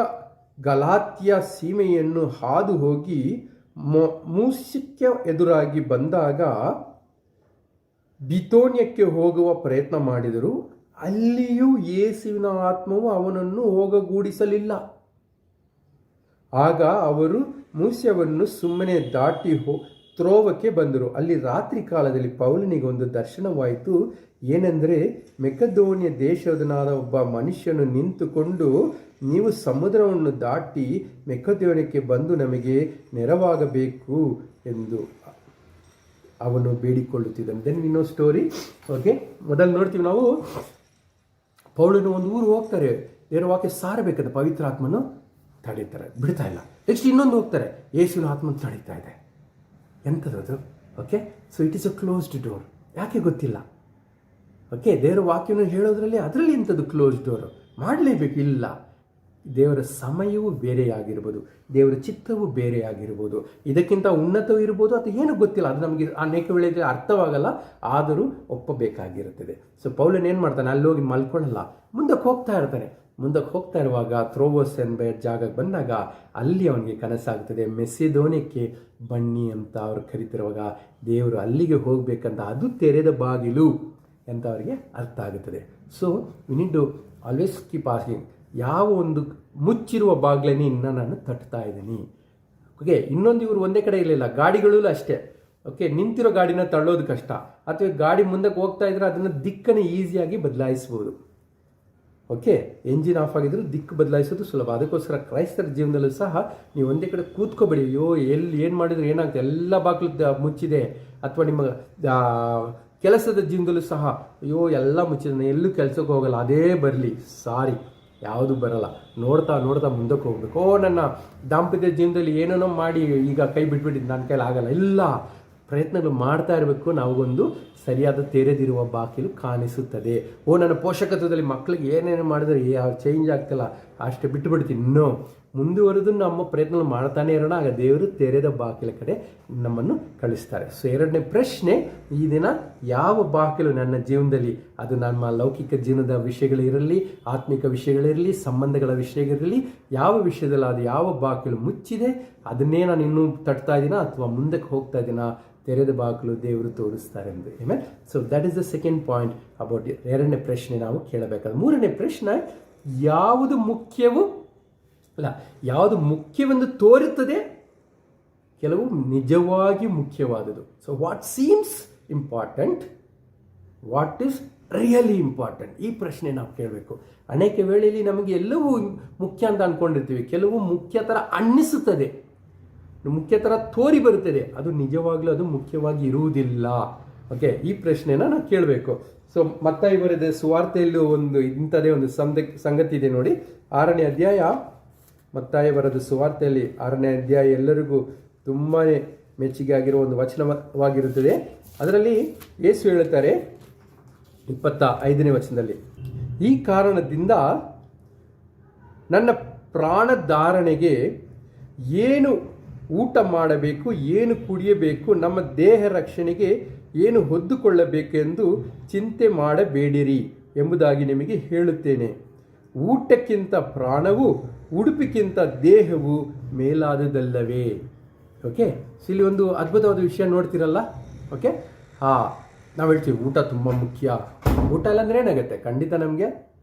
ಗಲಾತ್ಯ ಸೀಮೆಯನ್ನು ಹಾದು ಹೋಗಿ ಮೂಸಿಕ್ಯ ಎದುರಾಗಿ ಬಂದಾಗ ಬಿತೋನ್ಯಕ್ಕೆ ಹೋಗುವ ಪ್ರಯತ್ನ ಮಾಡಿದರು. ಅಲ್ಲಿಯೂ ಯೇಸುವಿನ ಆತ್ಮವು ಅವನನ್ನು ಹೋಗಗೂಡಿಸಲಿಲ್ಲ. ಆಗ ಅವರು ಮೂಸ್ಯವನ್ನು ಸುಮ್ಮನೆ ದಾಟಿ ತ್ರೋವಕ್ಕೆ ಬಂದರು. ಅಲ್ಲಿ ರಾತ್ರಿ ಕಾಲದಲ್ಲಿ ಪೌಲನಿಗೆ ಒಂದು ದರ್ಶನವಾಯಿತು. ಏನೆಂದರೆ, ಮೆಕೆದೋನಿಯ ದೇಶದನಾದ ಒಬ್ಬ ಮನುಷ್ಯನು ನಿಂತುಕೊಂಡು, ನೀವು ಸಮುದ್ರವನ್ನು ದಾಟಿ ಮೆಕೆದೋನ್ಯಕ್ಕೆ ಬಂದು ನಮಗೆ ನೆರವಾಗಬೇಕು ಎಂದು ಅವನು ಬೇಡಿಕೊಳ್ಳುತ್ತಿದ್ದನು. Then we know story. Okay, ಮೊದಲು ನೋಡ್ತೀವಿ ನಾವು, ಪೌಲನು ಒಂದು ಊರು ಹೋಗ್ತಾರೆ, ದೇವರ ವಾಕ್ಯ ಸಾರಬೇಕಂತ ಪವಿತ್ರ ಆತ್ಮನು ತಡೀತಾರೆ, ಬಿಡ್ತಾ ಇಲ್ಲ. ನೆಕ್ಸ್ಟ್ ಇನ್ನೊಂದು ಹೋಗ್ತಾರೆ, ಯೇಸುವಿನ ಆತ್ಮನ ತಡೀತಾ ಇದೆ. ಎಂಥದ್ದು? Okay, so it is a closed door. ಯಾಕೆ ಗೊತ್ತಿಲ್ಲ. ಓಕೆ, ದೇವರ ವಾಕ್ಯವನ್ನು ಹೇಳೋದ್ರಲ್ಲಿ ಅದರಲ್ಲಿ ಇಂಥದ್ದು ಕ್ಲೋಸ್ ಡೋರು ಮಾಡಲೇಬೇಕು. ಇಲ್ಲ, ದೇವರ ಸಮಯವೂ ಬೇರೆಯಾಗಿರ್ಬೋದು, ದೇವರ ಚಿತ್ತವೂ ಬೇರೆಯಾಗಿರ್ಬೋದು, ಇದಕ್ಕಿಂತ ಉನ್ನತವೂ ಇರ್ಬೋದು, ಅದು ಏನು ಗೊತ್ತಿಲ್ಲ. ಅದು ನಮಗೆ ಅನೇಕ ವೇಳೆ ಅರ್ಥವಾಗಲ್ಲ, ಆದರೂ ಒಪ್ಪಬೇಕಾಗಿರುತ್ತದೆ. ಸೊ ಪೌಲನ್ ಏನು ಮಾಡ್ತಾನೆ, ಅಲ್ಲಿ ಹೋಗಿ ಮಲ್ಕೊಳ್ಳಲ್ಲ, ಮುಂದಕ್ಕೆ ಹೋಗ್ತಾ ಇರ್ತಾನೆ. ಮುಂದಕ್ಕೆ ಹೋಗ್ತಾ ಇರುವಾಗ ಥ್ರೋವೋಸ್ ಎಂಬ ಜಾಗಕ್ಕೆ ಬಂದಾಗ ಅಲ್ಲಿ ಅವನಿಗೆ ಕನಸಾಗ್ತದೆ. ಮೆಸಿದೋನಿಯಕ್ಕೆ ಬನ್ನಿ ಅಂತ ಅವ್ರು ಕರಿತಿರುವಾಗ ದೇವರು ಅಲ್ಲಿಗೆ ಹೋಗಬೇಕಂತ, ಅದು ತೆರೆದ ಬಾಗಿಲು ಅಂತ ಅವರಿಗೆ ಅರ್ಥ ಆಗುತ್ತದೆ. So we need to always keep asking, ಯಾವ ಒಂದು ಮುಚ್ಚಿರುವ ಬಾಗಿಲನ್ನೇ ಇನ್ನು ನಾನು ತಟ್ತಾ ಇದ್ದೀನಿ. ಓಕೆ, ಇನ್ನೊಂದು ಇವರು ಒಂದೇ ಕಡೆ ಇರಲಿಲ್ಲ, ಗಾಡಿಗಳೂ ಅಷ್ಟೇ. ಓಕೆ, ನಿಂತಿರೋ ಗಾಡಿನ ತಳ್ಳೋದು ಕಷ್ಟ, ಅಥವಾ ಗಾಡಿ ಮುಂದಕ್ಕೆ ಹೋಗ್ತಾ ಇದ್ರೆ ಅದನ್ನು ದಿಕ್ಕನ್ನು ಈಸಿಯಾಗಿ ಬದಲಾಯಿಸ್ಬೋದು. ಓಕೆ, ಎಂಜಿನ್ ಆಫ್ ಆಗಿದ್ರು ದಿಕ್ಕು ಬದಲಾಯಿಸೋದು ಸುಲಭ. ಅದಕ್ಕೋಸ್ಕರ ಕ್ರೈಸ್ತರ ಜೀವನದಲ್ಲೂ ಸಹ ನೀವು ಒಂದೇ ಕಡೆ ಕೂತ್ಕೋಬೇಡಿ. ಅಯ್ಯೋ ಎಲ್ಲಿ ಏನು ಮಾಡಿದ್ರೆ ಏನಾಗುತ್ತೆ, ಎಲ್ಲ ಬಾಗಿಲು ಮುಚ್ಚಿದೆ. ಅಥವಾ ನಿಮ್ಮ ಕೆಲಸದ ಜೀವನದಲ್ಲೂ ಸಹ ಅಯ್ಯೋ ಎಲ್ಲ ಮುಚ್ಚಿದೆ, ಎಲ್ಲೂ ಕೆಲಸಕ್ಕೆ ಹೋಗಲ್ಲ, ಅದೇ ಬರಲಿ, ಸಾರಿ ಯಾವುದು ಬರಲ್ಲ, ನೋಡ್ತಾ ನೋಡ್ತಾ ಮುಂದಕ್ಕೆ ಹೋಗ್ಬೇಕು. ನನ್ನ ದಾಂಪತ್ಯ ಜೀವನದಲ್ಲಿ ಏನೇನೋ ಮಾಡಿ ಈಗ ಕೈ ಬಿಟ್ಬಿಟ್ಟಿದ್ದು, ನನ್ನ ಕೈಲಿ ಆಗಲ್ಲ. ಇಲ್ಲ, ಪ್ರಯತ್ನಗಳು ಮಾಡ್ತಾ ಇರಬೇಕು. ನಾವೊಂದು ಸರಿಯಾದ ತೆರೆದಿರುವ ಬಾಗಿಲು ಕಾಣಿಸುತ್ತದೆ. ನನ್ನ ಪೋಷಕತ್ವದಲ್ಲಿ ಮಕ್ಕಳಿಗೆ ಏನೇನು ಮಾಡಿದ್ರೆ ಚೇಂಜ್ ಆಗ್ತಿಲ್ಲ, ಅಷ್ಟೇ ಬಿಟ್ಟು ಬಿಡ್ತೀನಿ. ಇನ್ನೂ ಮುಂದುವರೆದು ನಮ್ಮ ಪ್ರಯತ್ನಗಳು ಮಾಡ್ತಾನೆ ಇರೋಣ, ಆಗ ದೇವರು ತೆರೆದ ಬಾಗಿಲ ಕಡೆ ನಮ್ಮನ್ನು ಕಳಿಸ್ತಾರೆ. ಸೊ ಎರಡನೇ ಪ್ರಶ್ನೆ ಈ ದಿನ, ಯಾವ ಬಾಗಿಲು ನನ್ನ ಜೀವನದಲ್ಲಿ, ಅದು ನಮ್ಮ ಲೌಕಿಕ ಜೀವನದ ವಿಷಯಗಳಿರಲಿ, ಆತ್ಮಿಕ ವಿಷಯಗಳಿರಲಿ, ಸಂಬಂಧಗಳ ವಿಷಯಗಳಿರಲಿ, ಯಾವ ವಿಷಯದಲ್ಲಿ ಅದು ಯಾವ ಬಾಗಿಲು ಮುಚ್ಚಿದೆ, ಅದನ್ನೇ ನಾನು ಇನ್ನೂ ತಟ್ತಾ ಇದ್ದೀನ ಅಥವಾ ಮುಂದಕ್ಕೆ ಹೋಗ್ತಾ ಇದ್ದೀನ, ತೆರೆದ ಬಾಗಿಲು ದೇವರು ತೋರಿಸ್ತಾರೆ ಎಂದು. ಆಮೇಲೆ so that is the second point about. ಎರಡನೇ ಪ್ರಶ್ನೆ ನಾವು ಕೇಳಬೇಕಾದ್ರೆ. ಮೂರನೇ ಪ್ರಶ್ನೆ, ಯಾವುದು ಮುಖ್ಯವೂ ಅಲ್ಲ, ಯಾವುದು ಮುಖ್ಯವೆಂದು ತೋರುತ್ತದೆ, ಕೆಲವು ನಿಜವಾಗಿ ಮುಖ್ಯವಾದುದು. So what seems important, what is really important, ಈ ಪ್ರಶ್ನೆ ನಾವು ಕೇಳಬೇಕು. ಅನೇಕ ವೇಳೆಯಲ್ಲಿ ನಮಗೆ ಎಲ್ಲವೂ ಮುಖ್ಯ ಅಂತ ಅಂದ್ಕೊಂಡಿರ್ತೀವಿ, ಕೆಲವು ಮುಖ್ಯ ಥರ ಅನ್ನಿಸುತ್ತದೆ, ಮುಖ್ಯ ಥರ ತೋರಿ ಬರುತ್ತದೆ, ಅದು ನಿಜವಾಗ್ಲೂ ಅದು ಮುಖ್ಯವಾಗಿ ಇರುವುದಿಲ್ಲ. ಓಕೆ, ಈ ಪ್ರಶ್ನೆನ ನಾವು ಕೇಳಬೇಕು. ಸೊ ಮತ್ತಾಯಿ ಬರೆದ ಸುವಾರ್ತೆಯಲ್ಲೂ ಒಂದು ಇಂಥದೇ ಒಂದು ಸಂಗತಿ ಇದೆ ನೋಡಿ. 6ನೇ ಅಧ್ಯಾಯ, ಮತ್ತಾಯಿ ಬರೆದ ಸುವಾರ್ತೆಯಲ್ಲಿ 6ನೇ ಅಧ್ಯಾಯ ಎಲ್ಲರಿಗೂ ತುಂಬಾ ಮೆಚ್ಚುಗೆ ಆಗಿರೋ ಒಂದು ವಚನವಾಗಿರುತ್ತದೆ. ಅದರಲ್ಲಿ ಯೇಸು ಹೇಳುತ್ತಾರೆ 25ನೇ ವಚನದಲ್ಲಿ, ಈ ಕಾರಣದಿಂದ ನನ್ನ ಪ್ರಾಣಧಾರಣೆಗೆ ಏನು ಊಟ ಮಾಡಬೇಕು, ಏನು ಕುಡಿಯಬೇಕು, ನಮ್ಮ ದೇಹ ರಕ್ಷಣೆಗೆ ಏನು ಹೊದ್ದುಕೊಳ್ಳಬೇಕೆಂದು ಚಿಂತೆ ಮಾಡಬೇಡಿರಿ ಎಂಬುದಾಗಿ ನಿಮಗೆ ಹೇಳುತ್ತೇನೆ. ಊಟಕ್ಕಿಂತ ಪ್ರಾಣವು, ಉಡುಪಿಗಿಂತ ದೇಹವು ಮೇಲಾದುದಲ್ಲವೇ. ಓಕೆ, ಸೊ ಇಲ್ಲಿ ಒಂದು ಅದ್ಭುತವಾದ ವಿಷಯ ನೋಡ್ತಿರಲ್ಲ. ಓಕೆ, ನಾವು ಹೇಳ್ತೀವಿ ಊಟ ತುಂಬ ಮುಖ್ಯ. ಊಟ ಇಲ್ಲ ಅಂದರೆ ಏನಾಗುತ್ತೆ, ಖಂಡಿತ ನಮಗೆ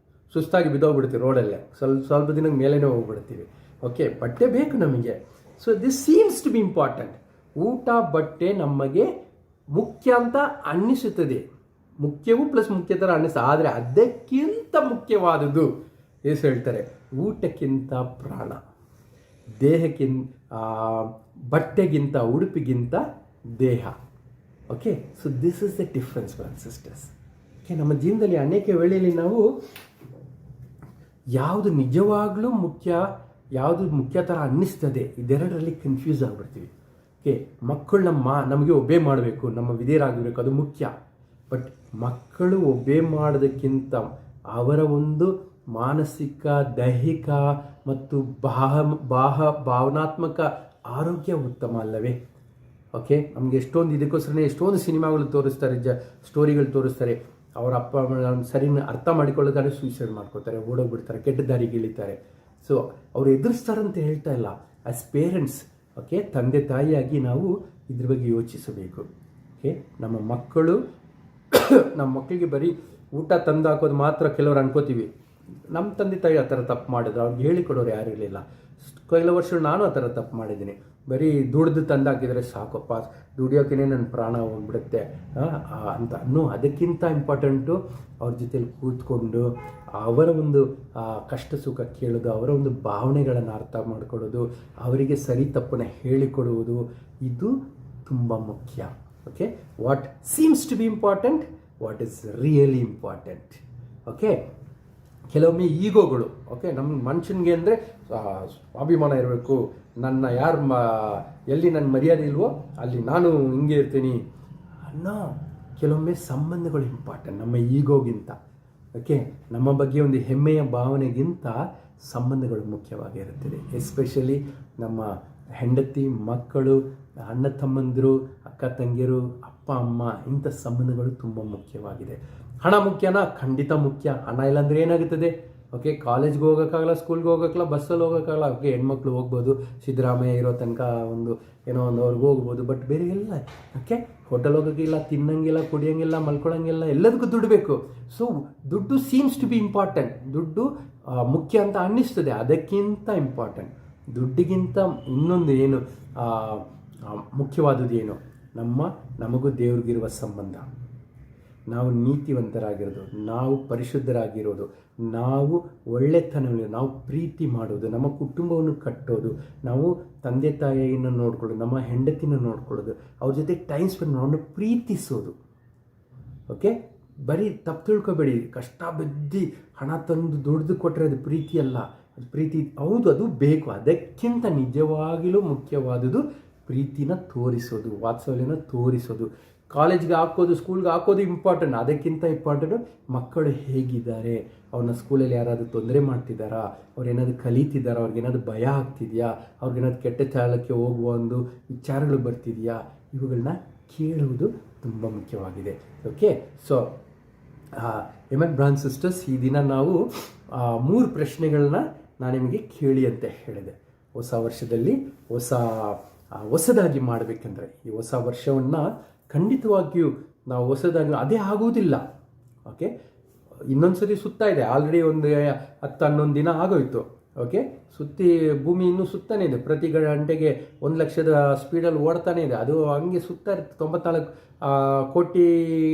ಸುಸ್ತಾಗಿ ಬಿದ್ದೋಗ್ಬಿಡ್ತೀವಿ, ರೋಡಲ್ಲೇ ಸ್ವಲ್ಪ ದಿನಕ್ಕೆ ಮೇಲೇ ಹೋಗ್ಬಿಡ್ತೀವಿ. ಓಕೆ, ಬಟ್ಟೆ ಬೇಕು ನಮಗೆ. So this seems to be important. ಊಟ ಬಟ್ಟೆ ನಮಗೆ ಮುಖ್ಯ ಅಂತ ಅನ್ನಿಸುತ್ತದೆ, ಮುಖ್ಯವು ಪ್ಲಸ್ ಮುಖ್ಯ ಥರ ಅನ್ನಿಸ್ತದೆ. ಆದರೆ ಅದಕ್ಕಿಂತ ಮುಖ್ಯವಾದದ್ದು ಏಸು ಹೇಳ್ತಾರೆ, ಊಟಕ್ಕಿಂತ ಪ್ರಾಣ, ದೇಹಕ್ಕಿಂತ ಬಟ್ಟೆಗಿಂತ ಉಡುಪಿಗಿಂತ ದೇಹ. Okay, so this is the difference brothers and sisters. Okay, ನಮ್ಮ ಜೀವನದಲ್ಲಿ ಅನೇಕ ವೇಳೆಯಲ್ಲಿ ನಾವು ಯಾವುದು ನಿಜವಾಗ್ಲೂ ಮುಖ್ಯ, ಯಾವುದು ಮುಖ್ಯ ಥರ ಅನ್ನಿಸ್ತದೆ, ಇದೆರಡರಲ್ಲಿ ಕನ್ಫ್ಯೂಸ್ ಆಗಿಬಿಡ್ತೀವಿ. ಓಕೆ, ಮಕ್ಕಳನ್ನ ನಮಗೆ ಒಬ್ಬೇ ಮಾಡಬೇಕು, ನಮ್ಮ ವಿಧೇಯರಾಗಬೇಕು, ಅದು ಮುಖ್ಯ. ಬಟ್ ಮಕ್ಕಳು ಒಬ್ಬೇ ಮಾಡೋದಕ್ಕಿಂತ ಅವರ ಒಂದು ಮಾನಸಿಕ, ದೈಹಿಕ ಮತ್ತು ಭಾವನಾತ್ಮಕ ಆರೋಗ್ಯ ಉತ್ತಮ ಅಲ್ಲವೇ? ಓಕೆ, ನಮಗೆ ಇದಕ್ಕೋಸ್ಕರನೇ ಎಷ್ಟೊಂದು ಸಿನಿಮಾಗಳು ತೋರಿಸ್ತಾರೆ, ಸ್ಟೋರಿಗಳು ತೋರಿಸ್ತಾರೆ. ಅವರ ಅಪ್ಪ ಅಮ್ಮ ಸರಿ ಅರ್ಥ ಮಾಡಿಕೊಳ್ಳೋದಾದ್ರೆ ಸೂಸೈಡ್ ಮಾಡ್ಕೋತಾರೆ, ಓಡೋಗ್ಬಿಡ್ತಾರೆ, ಕೆಟ್ಟ ದಾರಿಗೆ ಇಳಿತಾರೆ. ಸೊ ಅವರು ಎದುರಿಸ್ತಾರಂತ ಹೇಳ್ತಾ ಇಲ್ಲ. ಆಸ್ ಪೇರೆಂಟ್ಸ್, ಓಕೆ, ತಂದೆ ತಾಯಿಯಾಗಿ ನಾವು ಇದ್ರ ಬಗ್ಗೆ ಯೋಚಿಸಬೇಕು. ಓಕೆ, ನಮ್ಮ ಮಕ್ಕಳಿಗೆ ಬರೀ ಊಟ ತಂದು ಹಾಕೋದು ಮಾತ್ರ ಕೆಲವರು ಅನ್ಕೋತೀವಿ. ನಮ್ಮ ತಂದೆ ತಾಯಿ ಆ ಥರ ತಪ್ಪು ಮಾಡಿದ್ರು, ಅವ್ರಿಗೆ ಹೇಳಿಕೊಡೋರು ಯಾರು ಇರಲಿಲ್ಲ. ಕೆಲವು ವರ್ಷ ನಾನು ಆ ಥರ ತಪ್ಪು ಮಾಡಿದ್ದೀನಿ. ಬರೀ ದುಡ್ದು ತಂದು ಹಾಕಿದರೆ ಸಾಕಪ್ಪ, ದುಡಿಯೋಕೆ ನನ್ನ ಪ್ರಾಣ ಹೋಗ್ಬಿಡುತ್ತೆ ಅಂತ. ಅದಕ್ಕಿಂತ ಇಂಪಾರ್ಟೆಂಟು ಅವ್ರ ಜೊತೆಲಿ ಕೂತ್ಕೊಂಡು ಅವರ ಒಂದು ಕಷ್ಟ ಸುಖ ಕೇಳೋದು, ಅವರ ಒಂದು ಭಾವನೆಗಳನ್ನು ಅರ್ಥ ಮಾಡ್ಕೊಳ್ಳೋದು, ಅವರಿಗೆ ಸರಿ ತಪ್ಪನ್ನು ಹೇಳಿಕೊಡುವುದು, ಇದು ತುಂಬ ಮುಖ್ಯ. Okay, what seems to be important, what is really important. Okay, ಕೆಲವೊಮ್ಮೆ ಈಗೋಗಳು, ಓಕೆ, ನಮ್ಮ ಮನುಷ್ಯನಿಗೆ ಅಂದರೆ ಸ್ವಾಭಿಮಾನ ಇರಬೇಕು. ನನ್ನ ಯಾರು ಎಲ್ಲಿ ನನ್ನ ಮರ್ಯಾದೆ ಇಲ್ವೋ ಅಲ್ಲಿ ನಾನು ಹಿಂಗೆ ಇರ್ತೀನಿ ಅನ್ನೋ ಕೆಲವೊಮ್ಮೆ ಸಂಬಂಧಗಳು ಇಂಪಾರ್ಟೆಂಟ್ ನಮ್ಮ ಈಗೋಗಿಂತ. ಓಕೆ, ನಮ್ಮ ಬಗ್ಗೆ ಒಂದು ಹೆಮ್ಮೆಯ ಭಾವನೆಗಿಂತ ಸಂಬಂಧಗಳು ಮುಖ್ಯವಾಗಿರುತ್ತದೆ. ಎಸ್ಪೆಷಲಿ ನಮ್ಮ ಹೆಂಡತಿ, ಮಕ್ಕಳು, ಅಣ್ಣ ತಮ್ಮಂದಿರು, ಅಕ್ಕ ತಂಗಿಯರು, ಅಪ್ಪ ಅಮ್ಮ, ಇಂಥ ಸಂಬಂಧಗಳು ತುಂಬ ಮುಖ್ಯವಾಗಿದೆ. ಹಣ ಮುಖ್ಯನಾ? ಖಂಡಿತ ಮುಖ್ಯ. ಹಣ ಇಲ್ಲಾಂದರೆ ಏನಾಗುತ್ತದೆ? ಓಕೆ, ಕಾಲೇಜ್ಗೆ ಹೋಗೋಕ್ಕಾಗಲ್ಲ, ಸ್ಕೂಲ್ಗೆ ಹೋಗೋಕ್ಕಲ್ಲ, ಬಸ್ಸಲ್ಲಿ ಹೋಗೋಕ್ಕಾಗಲ್ಲ. ಓಕೆ, ಹೆಣ್ಮಕ್ಳು ಹೋಗ್ಬೋದು, ಸಿದ್ದರಾಮಯ್ಯ ಇರೋ ತನಕ ಏನೋ ಒಂದು ಅವ್ರಿಗೆ ಹೋಗ್ಬೋದು. ಬಟ್ ಬೇರೆ ಎಲ್ಲ, ಓಕೆ, ಹೋಟೆಲ್ ಹೋಗೋಕ್ಕಿಲ್ಲ, ತಿನ್ನಂಗಿಲ್ಲ, ಕುಡಿಯೋಂಗಿಲ್ಲ, ಮಲ್ಕೊಳ್ಳೋಂಗಿಲ್ಲ, ಎಲ್ಲದಕ್ಕೂ ದುಡ್ಡು ಬೇಕು. ಸೊ ದುಡ್ಡು ಸೀಮ್ಸ್ ಟು ಬಿ ಇಂಪಾರ್ಟೆಂಟ್. ದುಡ್ಡು ಮುಖ್ಯ ಅಂತ ಅನ್ನಿಸ್ತದೆ. ಅದಕ್ಕಿಂತ ಇಂಪಾರ್ಟೆಂಟ್, ದುಡ್ಡಿಗಿಂತ ಇನ್ನೊಂದು ಏನು ಮುಖ್ಯವಾದದ್ದು ಏನು? ನಮಗೂ ದೇವ್ರಿಗಿರುವ ಸಂಬಂಧ. ನಾವು ನೀತಿವಂತರಾಗಿರೋದು, ನಾವು ಪರಿಶುದ್ಧರಾಗಿರೋದು, ನಾವು ಒಳ್ಳೆತನವನ್ನು, ನಾವು ಪ್ರೀತಿ ಮಾಡೋದು, ನಮ್ಮ ಕುಟುಂಬವನ್ನು ಕಟ್ಟೋದು, ನಾವು ತಂದೆ ತಾಯಿಯನ್ನು ನೋಡ್ಕೊಳ್ಳೋದು, ನಮ್ಮ ಹೆಂಡತಿನ ನೋಡ್ಕೊಳ್ಳೋದು, ಅವ್ರ ಜೊತೆ ಟೈಮ್ ಸ್ಪೆಂಡ್ ಮಾಡೋದು, ಪ್ರೀತಿಸೋದು. ಓಕೆ, ಬರೀ ತಪ್ಪು ತಿಳ್ಕೊಬೇಡಿ. ಕಷ್ಟ ಬಿದ್ದು ಹಣ ತಂದು ದುಡ್ದು ಕೊಟ್ಟರೆ ಅದು ಪ್ರೀತಿ ಅಲ್ಲ. ಅದು ಪ್ರೀತಿ ಹೌದು, ಅದು ಬೇಕು. ಅದಕ್ಕಿಂತ ನಿಜವಾಗಿಯೂ ಮುಖ್ಯವಾದುದು ಪ್ರೀತಿನ ತೋರಿಸೋದು, ವಾತ್ಸಲ್ಯನ ತೋರಿಸೋದು. ಕಾಲೇಜ್ಗೆ ಹಾಕೋದು, ಸ್ಕೂಲ್ಗೆ ಹಾಕೋದು ಇಂಪಾರ್ಟೆಂಟ್. ಅದಕ್ಕಿಂತ ಇಂಪಾರ್ಟೆಂಟು ಮಕ್ಕಳು ಹೇಗಿದ್ದಾರೆ, ಅವ್ರನ್ನ ಸ್ಕೂಲಲ್ಲಿ ಯಾರಾದರೂ ತೊಂದರೆ ಮಾಡ್ತಿದ್ದಾರಾ, ಅವ್ರು ಏನಾದರೂ ಕಲಿತಿದ್ದಾರಾ, ಅವ್ರಿಗೇನಾದರೂ ಭಯ ಆಗ್ತಿದೆಯಾ, ಅವ್ರಿಗೇನಾದ್ರು ಕೆಟ್ಟ ಚಾಲಕ್ಕೆ ಹೋಗುವ ಒಂದು ವಿಚಾರಗಳು ಬರ್ತಿದೆಯಾ, ಇವುಗಳನ್ನ ಕೇಳುವುದು ತುಂಬ ಮುಖ್ಯವಾಗಿದೆ. ಓಕೆ, ಸೊ ಎಮನ್ ಬ್ರಾನ್ ಸಿಸ್ಟರ್ಸ್, ಈ ದಿನ ನಾವು 3 ಪ್ರಶ್ನೆಗಳನ್ನ ನಾನು ನಿಮಗೆ ಕೇಳಿ ಅಂತ ಹೇಳಿದೆ. ಹೊಸ ವರ್ಷದಲ್ಲಿ ಹೊಸದಾಗಿ ಮಾಡಬೇಕಂದ್ರೆ, ಈ ಹೊಸ ವರ್ಷವನ್ನು ಖಂಡಿತವಾಗಿಯೂ ನಾವು ಹೊಸದಾಗಿ ಅದೇ ಆಗುವುದಿಲ್ಲ. ಓಕೆ, ಇನ್ನೊಂದು ಸರಿ ಸುತ್ತಾ ಇದೆ, ಆಲ್ರೆಡಿ ಒಂದು 10-11 ದಿನ ಆಗೋಯ್ತು. ಓಕೆ, ಭೂಮಿ ಇನ್ನೂ ಸುತ್ತಾನೇ ಇದೆ. ಪ್ರತಿ ಗಂಟೆಗೆ 1 ಲಕ್ಷದ ಸ್ಪೀಡಲ್ಲಿ ಓಡ್ತಾನೆ ಇದೆ. ಅದು ಹಂಗೆ ಸುತ್ತಾ ಇರುತ್ತೆ. 94 ಕೋಟಿ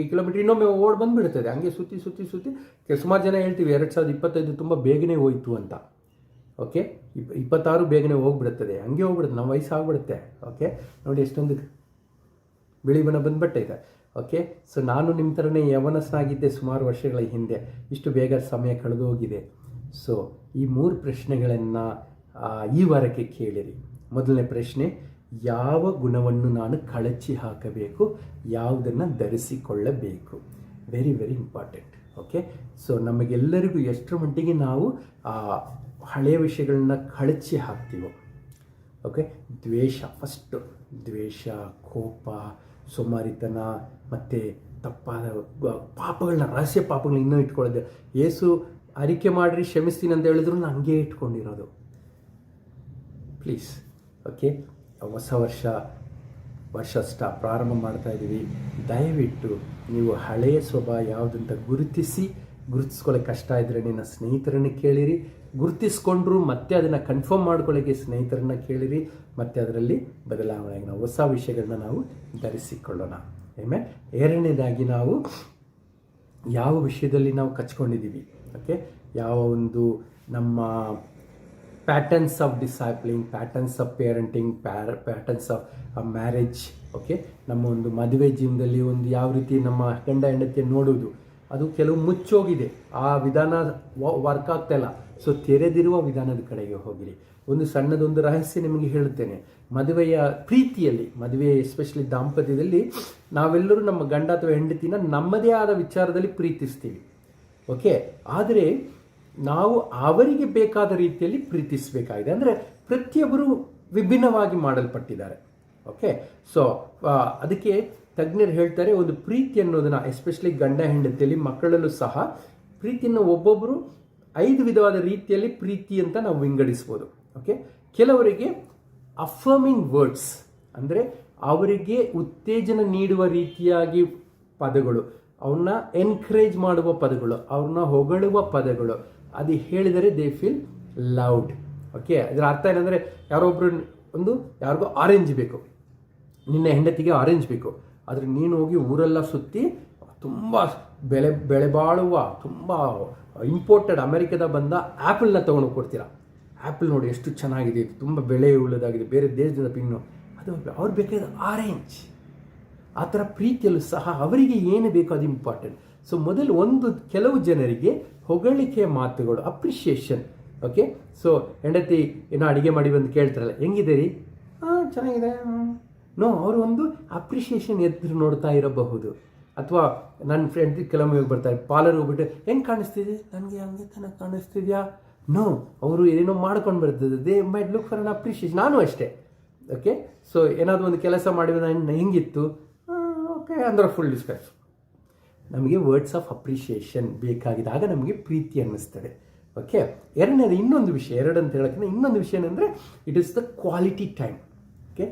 ಕಿಲೋಮೀಟರ್ ಇನ್ನೊಮ್ಮೆ ಬಂದುಬಿಡ್ತದೆ. ಹಂಗೆ ಸುತ್ತಿ ಸುಮಾರು ಜನ ಹೇಳ್ತೀವಿ 2025 ತುಂಬ ಬೇಗನೆ ಹೋಯಿತು ಅಂತ. ಓಕೆ, 26 ಬೇಗನೆ ಹೋಗ್ಬಿಡುತ್ತದೆ, ಹಂಗೆ ಹೋಗ್ಬಿಡುತ್ತೆ, ನಮ್ಮ ವಯಸ್ಸು ಆಗ್ಬಿಡುತ್ತೆ. ಓಕೆ, ನೋಡಿ ಎಷ್ಟೊಂದು ಬಿಳಿ ಬಣ್ಣ ಬಂದ್ಬಿಟ್ಟೈತೆ. ಓಕೆ, ಸೊ ನಾನು ನಿಮ್ಮ ಥರನೇ ಯವನಸ್ನಾಗಿದ್ದೆ ಸುಮಾರು ವರ್ಷಗಳ ಹಿಂದೆ. ಇಷ್ಟು ಬೇಗ ಸಮಯ ಕಳೆದು ಹೋಗಿದೆ. ಸೊ ಈ 3 ಪ್ರಶ್ನೆಗಳನ್ನು ಈ ವಾರಕ್ಕೆ ಕೇಳಿರಿ. ಮೊದಲನೇ ಪ್ರಶ್ನೆ, ಯಾವ ಗುಣವನ್ನು ನಾನು ಕಳಚಿ ಹಾಕಬೇಕು, ಯಾವುದನ್ನು ಧರಿಸಿಕೊಳ್ಳಬೇಕು? Very very important. Okay, so ನಮಗೆಲ್ಲರಿಗೂ ಎಷ್ಟರ ಮಟ್ಟಿಗೆ ನಾವು ಹಳೆಯ ವಿಷಯಗಳನ್ನ ಕಳಚಿ ಹಾಕ್ತೀವೋ. ಓಕೆ, ಫಸ್ಟು ದ್ವೇಷ, ಕೋಪ, ಸೋಮಾರಿತನ, ಮತ್ತು ತಪ್ಪಾದ ಪಾಪಗಳನ್ನ, ರಹಸ್ಯ ಪಾಪಗಳನ್ನ ಇನ್ನೂ ಇಟ್ಕೊಳ್ಳೋದು. ಏಸು ಅರಿಕೆ ಮಾಡಿರಿ ಕ್ಷಮಿಸ್ತೀನಿ ಅಂತ ಹೇಳಿದ್ರು ನಾನು ಹಂಗೆ ಇಟ್ಕೊಂಡಿರೋದು. ಪ್ಲೀಸ್, ಓಕೆ, ಹೊಸ ವರ್ಷ ಪ್ರಾರಂಭ ಮಾಡ್ತಾ ಇದ್ದೀವಿ. ದಯವಿಟ್ಟು ನೀವು ಹಳೆಯ ಸ್ವಭಾವ ಯಾವುದಂತ ಗುರುತಿಸ್ಕೊಳ್ಳೋಕೆ ಕಷ್ಟ ಇದ್ದರೆ ನಿನ್ನ ಸ್ನೇಹಿತರನ್ನು ಕೇಳಿರಿ. ಗುರುತಿಸ್ಕೊಂಡ್ರು ಮತ್ತೆ ಅದನ್ನು ಕನ್ಫರ್ಮ್ ಮಾಡ್ಕೊಳ್ಳೋಕ್ಕೆ ಸ್ನೇಹಿತರನ್ನ ಕೇಳಿರಿ. ಮತ್ತು ಅದರಲ್ಲಿ ಬದಲಾವಣೆ ನಾವು ಹೊಸ ವಿಷಯಗಳನ್ನ ನಾವು ಧರಿಸಿಕೊಳ್ಳೋಣ. ಆಮೇಲೆ ಎರಡನೇದಾಗಿ ನಾವು ಯಾವ ವಿಷಯದಲ್ಲಿ ನಾವು ಕಚ್ಕೊಂಡಿದ್ದೀವಿ, ಓಕೆ, ಯಾವ ಒಂದು ನಮ್ಮ patterns of discipling, patterns of parenting, patterns of marriage. Okay, ನಮ್ಮ ಒಂದು ಮದುವೆ ಜೀವನದಲ್ಲಿ ಒಂದು ಯಾವ ರೀತಿ ನಮ್ಮ ಗಂಡ ಹೆಂಡತಿಯನ್ನು ನೋಡೋದು, ಅದು ಕೆಲವು ಮುಚ್ಚೋಗಿದೆ. ಆ ವಿಧಾನ ವರ್ಕ್ ಆಗ್ತಾ ಇಲ್ಲ. ಸೊ ತೆರೆದಿರುವ ವಿಧಾನದ ಕಡೆಗೆ ಹೋಗಿರಿ. ಒಂದು ಸಣ್ಣದೊಂದು ರಹಸ್ಯ ನಿಮಗೆ ಹೇಳುತ್ತೇನೆ. ಮದುವೆ ಎಸ್ಪೆಷಲಿ ದಾಂಪತ್ಯದಲ್ಲಿ ನಾವೆಲ್ಲರೂ ನಮ್ಮ ಗಂಡ ಅಥವಾ ಹೆಂಡತಿನ ನಮ್ಮದೇ ಆದ ವಿಚಾರದಲ್ಲಿ ಪ್ರೀತಿಸ್ತೀವಿ. ಓಕೆ, ಆದರೆ ನಾವು ಅವರಿಗೆ ಬೇಕಾದ ರೀತಿಯಲ್ಲಿ ಪ್ರೀತಿಸಬೇಕಾಗಿದೆ. ಅಂದರೆ ಪ್ರತಿಯೊಬ್ಬರು ವಿಭಿನ್ನವಾಗಿ ಮಾಡಲ್ಪಟ್ಟಿದ್ದಾರೆ. ಓಕೆ, ಸೊ ಅದಕ್ಕೆ ತಜ್ಞರು ಹೇಳ್ತಾರೆ, ಒಂದು ಪ್ರೀತಿ ಅನ್ನೋದನ್ನ ಎಸ್ಪೆಷಲಿ ಗಂಡ ಹೆಂಡತಿಯಲ್ಲಿ, ಮಕ್ಕಳಲ್ಲೂ ಸಹ ಪ್ರೀತಿಯನ್ನು ಒಬ್ಬೊಬ್ಬರು 5 ವಿಧವಾದ ರೀತಿಯಲ್ಲಿ ಪ್ರೀತಿ ಅಂತ ನಾವು ವಿಂಗಡಿಸ್ಬೋದು. ಓಕೆ, ಕೆಲವರಿಗೆ ಅಫರ್ಮಿಂಗ್ ವರ್ಡ್ಸ್, ಅಂದರೆ ಅವರಿಗೆ ಉತ್ತೇಜನ ನೀಡುವ ರೀತಿಯಾಗಿ ಪದಗಳು, ಅವನ್ನ ಎನ್ಕರೇಜ್ ಮಾಡುವ ಪದಗಳು, ಅವ್ರನ್ನ ಹೊಗಳುವ ಪದಗಳು, ಅದು ಹೇಳಿದರೆ ದೇ ಫೀಲ್ ಲವ್ಡ್. ಓಕೆ, ಅದರ ಅರ್ಥ ಏನಂದರೆ ಯಾರಿಗೋ ಆರೆಂಜ್ ಬೇಕು, ನಿನ್ನ ಹೆಂಡತಿಗೆ ಆರೆಂಜ್ ಬೇಕು, ಆದರೆ ನೀನು ಹೋಗಿ ಊರೆಲ್ಲ ಸುತ್ತಿ ತುಂಬ ಬೆಳೆ ಬಾಳುವ ತುಂಬ ಇಂಪೋರ್ಟೆಡ್ ಅಮೆರಿಕದ ಬಂದ ಆ್ಯಪಲ್ನ ತೊಗೊಂಡು ಕೊಡ್ತೀರಾ. ಆ್ಯಪಲ್ ನೋಡಿ ಎಷ್ಟು ಚೆನ್ನಾಗಿದೆ, ತುಂಬ ಬೆಳೆ ಉಳ್ಳದಾಗಿದೆ, ಬೇರೆ ದೇಶದಿಂದ ಪಿನ್ನು, ಅದು ಅವ್ರು ಬೇಕಾದ ಆರೆಂಜ್. ಆ ಥರ ಪ್ರೀತಿಯಲ್ಲೂ ಸಹ ಅವರಿಗೆ ಏನು ಬೇಕೋ ಅದು ಇಂಪಾರ್ಟೆಂಟ್. ಸೊ ಮೊದಲು ಕೆಲವು ಜನರಿಗೆ ಹೊಗಳಿಕೆಯ ಮಾತುಗಳು, ಅಪ್ರಿಷಿಯೇಷನ್. ಓಕೆ, ಸೊ ಹೆಂಡತಿ ಏನೋ ಅಡುಗೆ ಮಾಡಿ ಬಂದು ಕೇಳ್ತಾರಲ್ಲ, ಹೆಂಗಿದೆ ರೀ, ಚೆನ್ನಾಗಿದೆ, ಅವರು ಒಂದು ಅಪ್ರಿಷಿಯೇಷನ್ ಎದುರು ನೋಡ್ತಾ ಇರಬಹುದು. ಅಥವಾ ನನ್ನ ಫ್ರೆಂಡ್ ಕೆಲವೊಮ್ಮೆ ಹೋಗಿ ಬರ್ತಾರೆ, ಪಾರ್ಲರ್ ಹೋಗ್ಬಿಟ್ಟು ಹೆಂಗೆ ಕಾಣಿಸ್ತಿದೆ, ನನಗೆ ಹಂಗೆ ತನಕ ಕಾಣಿಸ್ತಿದ್ಯಾ, ಅವರು ಏನೋ ಮಾಡ್ಕೊಂಡು ಬರ್ತದೆ, they might look for an appreciation. ನಾನು ಅಷ್ಟೇ. ಓಕೆ, ಸೊ ಏನಾದರೂ ಒಂದು ಕೆಲಸ ಮಾಡಿದ್ರೆ ನಾನು ಹೆಂಗಿತ್ತು, ಓಕೆ ಅಂದ್ರೆ ಫುಲ್ ಡಿಸ್ಕ್ರೈಬ್. ನಮಗೆ ವರ್ಡ್ಸ್ ಆಫ್ ಅಪ್ರಿಷಿಯೇಷನ್ ಬೇಕಾಗಿದ್ದಾಗ ನಮಗೆ ಪ್ರೀತಿ ಅನ್ನಿಸ್ತದೆ. ಓಕೆ, ಇನ್ನೊಂದು ವಿಷಯ, ಅಂತ ಹೇಳೋಕ್ಕಿಂತ ಇನ್ನೊಂದು ವಿಷಯ ಏನಂದರೆ it is the quality time. Okay,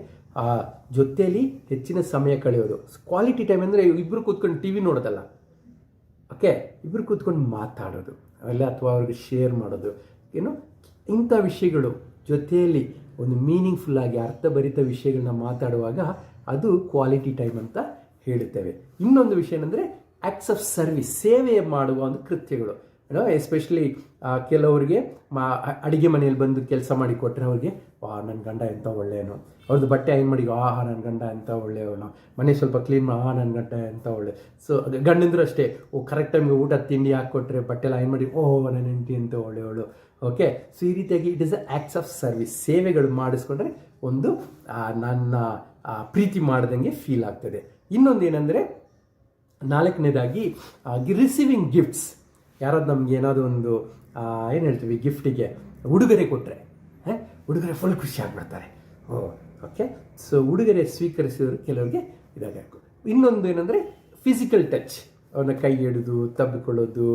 ಜೊತೆಯಲ್ಲಿ ಹೆಚ್ಚಿನ ಸಮಯ ಕಳೆಯೋದು. ಕ್ವಾಲಿಟಿ ಟೈಮ್ ಅಂದರೆ ಇಬ್ಬರು ಕೂತ್ಕೊಂಡು ಟಿ ವಿ ನೋಡೋದಲ್ಲ. ಓಕೆ, ಇಬ್ಬರು ಕೂತ್ಕೊಂಡು ಮಾತಾಡೋದು ಅಲ್ಲ, ಅಥವಾ ಅವ್ರಿಗೆ ಶೇರ್ ಮಾಡೋದು, ಇಂಥ ವಿಷಯಗಳು ಜೊತೆಯಲ್ಲಿ ಒಂದು ಮೀನಿಂಗ್ಫುಲ್ಲಾಗಿ ಅರ್ಥಭರಿತ ವಿಷಯಗಳನ್ನ ಮಾತಾಡುವಾಗ ಅದು ಕ್ವಾಲಿಟಿ ಟೈಮ್ ಅಂತ ಹೇಳುತ್ತೇವೆ. ಇನ್ನೊಂದು ವಿಷಯ ಏನಂದರೆ ಆ್ಯಕ್ಟ್ಸ್ ಆಫ್ ಸರ್ವಿಸ್, ಸೇವೆ ಮಾಡುವ ಒಂದು ಕೃತ್ಯಗಳು. ಎಸ್ಪೆಷಲಿ ಕೆಲವರಿಗೆ ಅಡುಗೆ ಮನೆಯಲ್ಲಿ ಬಂದು ಕೆಲಸ ಮಾಡಿ ಕೊಟ್ಟರೆ ಅವ್ರಿಗೆ ನನ್ನ ಗಂಡ ಎಂಥ ಒಳ್ಳೆಯವನು, ಅವ್ರದ್ದು ಬಟ್ಟೆ ಐನ್ ಮಾಡಿ ನನ್ನ ಗಂಡ ಎಂಥ ಒಳ್ಳೆಯವನು, ಮನೆ ಸ್ವಲ್ಪ ಕ್ಲೀನ್ ನನ್ನ ಗಂಡ ಎಂಥ ಒಳ್ಳೆ. ಸೊ ಗಂಡಂದ್ರು ಅಷ್ಟೇ, ಕರೆಕ್ಟ್ ಟೈಮ್ಗೆ ಊಟ ತಿಂಡಿ ಹಾಕ್ಕೊಟ್ರೆ ಬಟ್ಟೆ ಎಲ್ಲ ಐನ್ ಮಾಡಿ ನನ್ನ ಹೆಂಡತಿ ಎಂಥ ಒಳ್ಳೆಯವಳು. ಓಕೆ, ಸೊ ಈ ರೀತಿಯಾಗಿ it is a acts of service, ಸೇವೆಗಳು ಮಾಡಿಸ್ಕೊಂಡ್ರೆ ಒಂದು ನನ್ನ ಪ್ರೀತಿ ಮಾಡ್ದಂಗೆ ಫೀಲ್ ಆಗ್ತದೆ. ಇನ್ನೊಂದು ಏನಂದರೆ, ನಾಲ್ಕನೇದಾಗಿ ರಿಸೀವಿಂಗ್ ಗಿಫ್ಟ್ಸ್. ಯಾರಾದ್ರು ನಮ್ಗೆ ಏನಾದರೂ ಒಂದು ಏನು ಹೇಳ್ತೀವಿ, ಗಿಫ್ಟಿಗೆ ಉಡುಗೊರೆ ಕೊಟ್ಟರೆ ಉಡುಗೊರೆ ಫುಲ್ ಖುಷಿ ಆಗಿಬಿಡ್ತಾರೆ. ಓಕೆ, ಸೊ ಉಡುಗೊರೆ ಸ್ವೀಕರಿಸಿದವರು ಕೆಲವರಿಗೆ ಇದಾಗಬೇಕು. ಇನ್ನೊಂದು ಏನಂದರೆ ಫಿಸಿಕಲ್ ಟಚ್, ಅವ್ರನ್ನ ಕೈ ಹಿಡಿದು ತಬ್ಬಿಕೊಳ್ಳೋದು,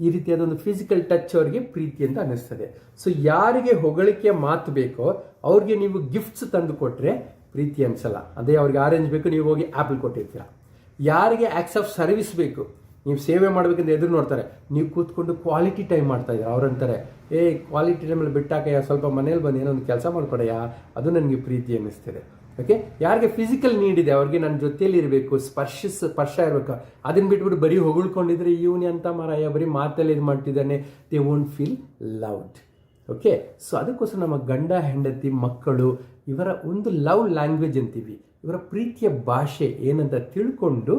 ಈ ರೀತಿಯಾದ ಒಂದು ಫಿಸಿಕಲ್ ಟಚ್ ಅವರಿಗೆ ಪ್ರೀತಿ ಅಂತ ಅನ್ನಿಸ್ತದೆ. ಸೊ ಯಾರಿಗೆ ಹೊಗಳಿಕೆಯ ಮಾತು ಬೇಕೋ ಅವ್ರಿಗೆ ನೀವು ಗಿಫ್ಟ್ಸ್ ತಂದು ಕೊಟ್ಟರೆ ಪ್ರೀತಿ ಅನಿಸಲ್ಲ. ಅದೇ ಅವ್ರಿಗೆ ಆರೆಂಜ್ ಬೇಕು, ನೀವು ಹೋಗಿ ಆ್ಯಪಲ್ ಕೊಟ್ಟಿರ್ತೀರ. ಯಾರಿಗೆ ಆ್ಯಕ್ಟ್ಸ್ ಆಫ್ ಸರ್ವಿಸ್ ಬೇಕು, ನೀವು ಸೇವೆ ಮಾಡಬೇಕಂತ ಎದುರು ನೋಡ್ತಾರೆ, ನೀವು ಕೂತ್ಕೊಂಡು ಕ್ವಾಲಿಟಿ ಟೈಮ್ ಮಾಡ್ತಾ ಇದ್ದಾರೆ, ಅವ್ರಂತಾರೆ ಕ್ವಾಲಿಟಿ ಟೈಮಲ್ಲಿ ಬಿಟ್ಟಾಕಯ್ಯ, ಸ್ವಲ್ಪ ಮನೇಲಿ ಬಂದು ಏನೋ ಒಂದು ಕೆಲಸ ಮಾಡ್ಕೊಡಯ್ಯ, ಅದು ನನಗೆ ಪ್ರೀತಿ ಅನ್ನಿಸ್ತದೆ. ಓಕೆ, ಯಾರಿಗೆ ಫಿಸಿಕಲ್ ನೀಡ್ ಇದೆ ಅವ್ರಿಗೆ ನನ್ನ ಜೊತೆಯಲ್ಲಿ ಇರಬೇಕು, ಸ್ಪರ್ಶ ಇರಬೇಕು. ಅದನ್ನು ಬಿಟ್ಬಿಟ್ಟು ಬರೀ ಹೊಗಳ್ಕೊಂಡಿದ್ರೆ ಇವನೇ ಅಂತ ಮಾರಾಯ, ಬರೀ ಮಾತಲ್ಲಿ ಇದು ಮಾಡ್ತಿದ್ದಾನೆ, they won't feel loved. Okay, so ಅದಕ್ಕೋಸ್ಕರ ನಮ್ಮ ಗಂಡ ಹೆಂಡತಿ ಮಕ್ಕಳು ಇವರ ಒಂದು ಲವ್ ಲ್ಯಾಂಗ್ವೇಜ್ ಅಂತೀವಿ, ಇವರ ಪ್ರೀತಿಯ ಭಾಷೆ ಏನಂತ ತಿಳ್ಕೊಂಡು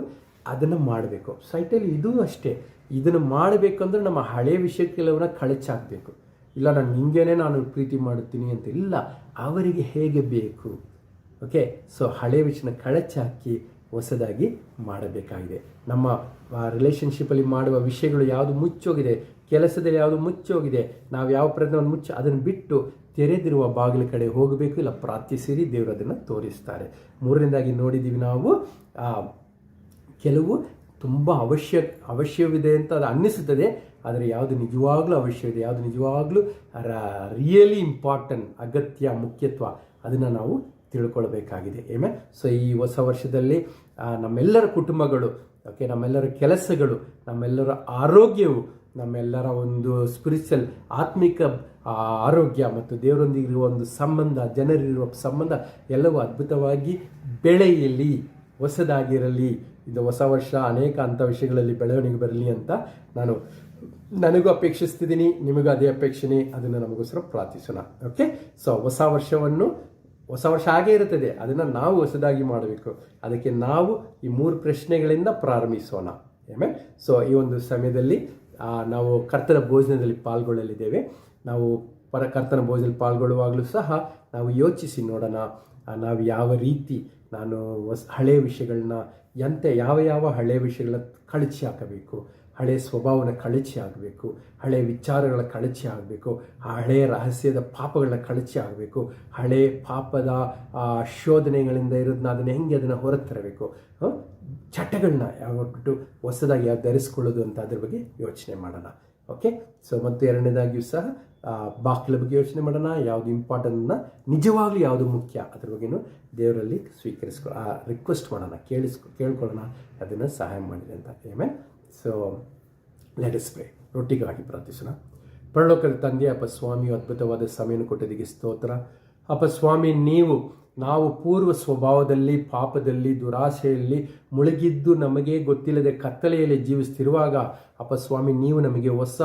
ಅದನ್ನು ಮಾಡಬೇಕು. ಸೈಟಲ್ಲಿ ಇದೂ ಅಷ್ಟೇ, ಇದನ್ನು ಮಾಡಬೇಕಂದ್ರೆ ನಮ್ಮ ಹಳೆಯ ವಿಷಯಕ್ಕೆಲ್ಲವನ್ನ ಕಳಚಾಕಬೇಕು. ಇಲ್ಲ ನಾನು ಪ್ರೀತಿ ಮಾಡುತ್ತೀನಿ ಅಂತ ಇಲ್ಲ, ಅವರಿಗೆ ಹೇಗೆ ಬೇಕು. ಓಕೆ, ಸೊ ಹಳೆಯ ವಿಷಯನ ಕಳಚಾಕಿ ಹೊಸದಾಗಿ ಮಾಡಬೇಕಾಗಿದೆ. ನಮ್ಮ ರಿಲೇಷನ್ಶಿಪ್ಪಲ್ಲಿ ಮಾಡುವ ವಿಷಯಗಳು ಯಾವುದು ಮುಚ್ಚೋಗಿದೆ, ಕೆಲಸದಲ್ಲಿ ಯಾವುದು ಮುಚ್ಚೋಗಿದೆ, ನಾವು ಯಾವ ಪ್ರಯತ್ನವನ್ನು ಅದನ್ನು ಬಿಟ್ಟು ತೆರೆದಿರುವ ಬಾಗಿಲ ಕಡೆ ಹೋಗಬೇಕು. ಇಲ್ಲ ಪ್ರಾರ್ಥಿಸಿರಿ, ದೇವರು ಅದನ್ನು ತೋರಿಸ್ತಾರೆ. ಮೂರನೇದಾಗಿ ನೋಡಿದ್ದೀವಿ ನಾವು, ಕೆಲವು ತುಂಬ ಅವಶ್ಯವಿದೆ ಅಂತ ಅದು ಅನ್ನಿಸುತ್ತದೆ, ಆದರೆ ಯಾವುದು ನಿಜವಾಗ್ಲೂ ಅವಶ್ಯವಿದೆ, ಯಾವುದು ನಿಜವಾಗ್ಲೂ ರಿಯಲಿ ಇಂಪಾರ್ಟೆಂಟ್, ಅಗತ್ಯ, ಮುಖ್ಯತ್ವ, ಅದನ್ನು ನಾವು ತಿಳ್ಕೊಳ್ಬೇಕಾಗಿದೆ. ಸೊ ಈ ಹೊಸ ವರ್ಷದಲ್ಲಿ ನಮ್ಮೆಲ್ಲರ ಕುಟುಂಬಗಳು, ಓಕೆ, ನಮ್ಮೆಲ್ಲರ ಕೆಲಸಗಳು, ನಮ್ಮೆಲ್ಲರ ಆರೋಗ್ಯವು, ನಮ್ಮೆಲ್ಲರ ಒಂದು ಸ್ಪಿರಿಚುವಲ್ ಆತ್ಮಿಕ ಆರೋಗ್ಯ ಮತ್ತು ದೇವರೊಂದಿಗಿರುವ ಒಂದು ಸಂಬಂಧ, ಜನರಿರುವ ಸಂಬಂಧ ಎಲ್ಲವೂ ಅದ್ಭುತವಾಗಿ ಬೆಳೆಯಲಿ, ಹೊಸದಾಗಿರಲಿ. ಇದು ಹೊಸ ವರ್ಷ ಅನೇಕ ಅಂಥ ವಿಷಯಗಳಲ್ಲಿ ಬೆಳವಣಿಗೆ ಬರಲಿ ಅಂತ ನನಗೂ ಅಪೇಕ್ಷಿಸ್ತಿದ್ದೀನಿ, ನಿಮಗೂ ಅದೇ ಅಪೇಕ್ಷಣೆ. ಅದನ್ನು ನಮಗೋಸ್ಕರ ಪ್ರಾರ್ಥಿಸೋಣ. ಓಕೆ, ಸೊ ಹೊಸ ವರ್ಷ ಹಾಗೇ ಇರುತ್ತದೆ, ಅದನ್ನು ನಾವು ಹೊಸದಾಗಿ ಮಾಡಬೇಕು. ಅದಕ್ಕೆ ನಾವು ಈ 3 ಪ್ರಶ್ನೆಗಳಿಂದ ಪ್ರಾರಂಭಿಸೋಣ. ಸೊ ಈ ಒಂದು ಸಮಯದಲ್ಲಿ ನಾವು ಕರ್ತನ ಭೋಜನದಲ್ಲಿ ಪಾಲ್ಗೊಳ್ಳಲಿದ್ದೇವೆ. ನಾವು ಕರ್ತನ ಭೋಜನದಲ್ಲಿ ಪಾಲ್ಗೊಳ್ಳುವಾಗಲೂ ಸಹ ನಾವು ಯೋಚಿಸಿ ನೋಡೋಣ, ನಾವು ಯಾವ ರೀತಿ ಹಳೆಯ ವಿಷಯಗಳನ್ನ ಯಾವ ಹಳೆಯ ವಿಷಯಗಳನ್ನ ಕಳಚಿ ಹಾಕಬೇಕು, ಹಳೆಯ ಸ್ವಭಾವನ ಕಳಚಿ ಆಗಬೇಕು, ಹಳೆಯ ವಿಚಾರಗಳ ಕಳಚಿ ಆಗಬೇಕು, ಹಳೆಯ ರಹಸ್ಯದ ಪಾಪಗಳನ್ನ ಕಳಚಿ ಆಗಬೇಕು, ಹಳೆಯ ಪಾಪದ ಶೋಧನೆಗಳಿಂದ ಇರೋದನ್ನ ಅದನ್ನು ಹೊರತರಬೇಕು, ಚಟಗಳನ್ನ ಯಾವಟ್ಟು ಹೊಸದಾಗಿ ಧರಿಸ್ಕೊಳ್ಳೋದು ಅಂತ ಅದ್ರ ಬಗ್ಗೆ ಯೋಚನೆ ಮಾಡೋಣ. ಓಕೆ. ಸೊ ಮತ್ತು ಎರಡನೇದಾಗಿಯೂ ಸಹ ಬಾಗಿಲ ಬಗ್ಗೆ ಯೋಚನೆ ಮಾಡೋಣ. ಯಾವುದು ಇಂಪಾರ್ಟೆಂಟ್ನ, ನಿಜವಾಗ್ಲೂ ಯಾವುದು ಮುಖ್ಯ ಅದ್ರ ಬಗ್ಗೆನೂ ದೇವರಲ್ಲಿ ರಿಕ್ವೆಸ್ಟ್ ಮಾಡೋಣ, ಕೇಳ್ಕೊಳ್ಳೋಣ, ಅದನ್ನು ಸಹಾಯ ಮಾಡಿದೆ ಅಂತ. ಆಮೇಲೆ ಸೊ ಲೆಟ್ ಅಸ್ ಪ್ರೇ. ರೊಟ್ಟಿಗಾಗಿ ಪ್ರಾರ್ಥಿಸೋಣ. ಪರಲೋಕದ ತಂದೆ ಅಪ್ಪ ಸ್ವಾಮಿಯು ಅದ್ಭುತವಾದ ಸಮಯವನ್ನು ಕೊಟ್ಟದಿಗೆ ಸ್ತೋತ್ರ. ಅಪ್ಪ ಸ್ವಾಮಿ, ನಾವು ಪೂರ್ವ ಸ್ವಭಾವದಲ್ಲಿ, ಪಾಪದಲ್ಲಿ, ದುರಾಶೆಯಲ್ಲಿ ಮುಳುಗಿದ್ದು ನಮಗೆ ಗೊತ್ತಿಲ್ಲದೆ ಕತ್ತಲೆಯಲ್ಲಿ ಜೀವಿಸ್ತಿರುವಾಗ ಅಪ್ಪ ಸ್ವಾಮಿ, ನೀವು ನಮಗೆ ಹೊಸ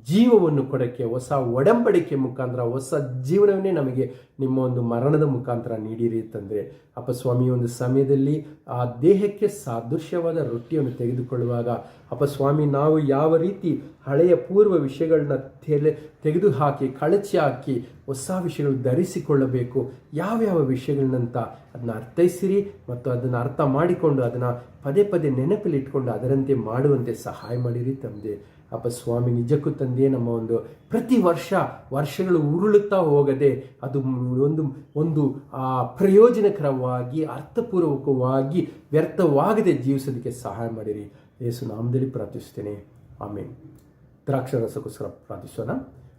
ಜೀವವನ್ನು ಕೊಡೋಕ್ಕೆ, ಹೊಸ ಒಡಂಬಡಿಕೆ ಮುಖಾಂತರ, ಹೊಸ ಜೀವನವನ್ನೇ ನಮಗೆ ನಿಮ್ಮ ಒಂದು ಮರಣದ ಮುಖಾಂತರ ನೀಡಿರಿ ತಂದರೆ. ಅಪ್ಪ ಸ್ವಾಮಿ, ಒಂದು ಸಮಯದಲ್ಲಿ ಆ ದೇಹಕ್ಕೆ ಸಾದೃಶ್ಯವಾದ ರೊಟ್ಟಿಯನ್ನು ತೆಗೆದುಕೊಳ್ಳುವಾಗ ಅಪ್ಪ ಸ್ವಾಮಿ, ನಾವು ಯಾವ ರೀತಿ ಹಳೆಯ ಪೂರ್ವ ವಿಷಯಗಳನ್ನ ತೆಗೆದುಹಾಕಿ ಕಳಚಿ ಹಾಕಿ ಹೊಸ ವಿಷಯಗಳು ಧರಿಸಿಕೊಳ್ಳಬೇಕು, ಯಾವ್ಯಾವ ವಿಷಯಗಳನ್ನಂತ ಅದನ್ನ ಅರ್ಥೈಸಿರಿ ಮತ್ತು ಅದನ್ನು ಅರ್ಥ ಮಾಡಿಕೊಂಡು ಅದನ್ನು ಪದೇ ಪದೇ ನೆನಪಲ್ಲಿ ಇಟ್ಕೊಂಡು ಅದರಂತೆ ಮಾಡುವಂತೆ ಸಹಾಯ ಮಾಡಿರಿ ತಂದೆ. ಅಪ್ಪ ಸ್ವಾಮಿ, ನಿಜಕ್ಕೂ ತಂದೆ, ನಮ್ಮ ಒಂದು ಪ್ರತಿ ವರ್ಷಗಳು ಉರುಳುತ್ತಾ ಹೋಗದೆ ಅದು ಒಂದು ಪ್ರಯೋಜನಕರವಾಗಿ, ಅರ್ಥಪೂರ್ವಕವಾಗಿ, ವ್ಯರ್ಥವಾಗದೆ ಜೀವಿಸೋದಕ್ಕೆ ಸಹಾಯ ಮಾಡಿರಿ. ಯೇಸು ನಾಮದಲ್ಲಿ ಪ್ರಾರ್ಥಿಸ್ತೇನೆ, ಆಮೇನ್. ದ್ರಾಕ್ಷಾರಸಕ್ಕೋಸ್ಕರ ಪ್ರಾರ್ಥಿಸೋಣ.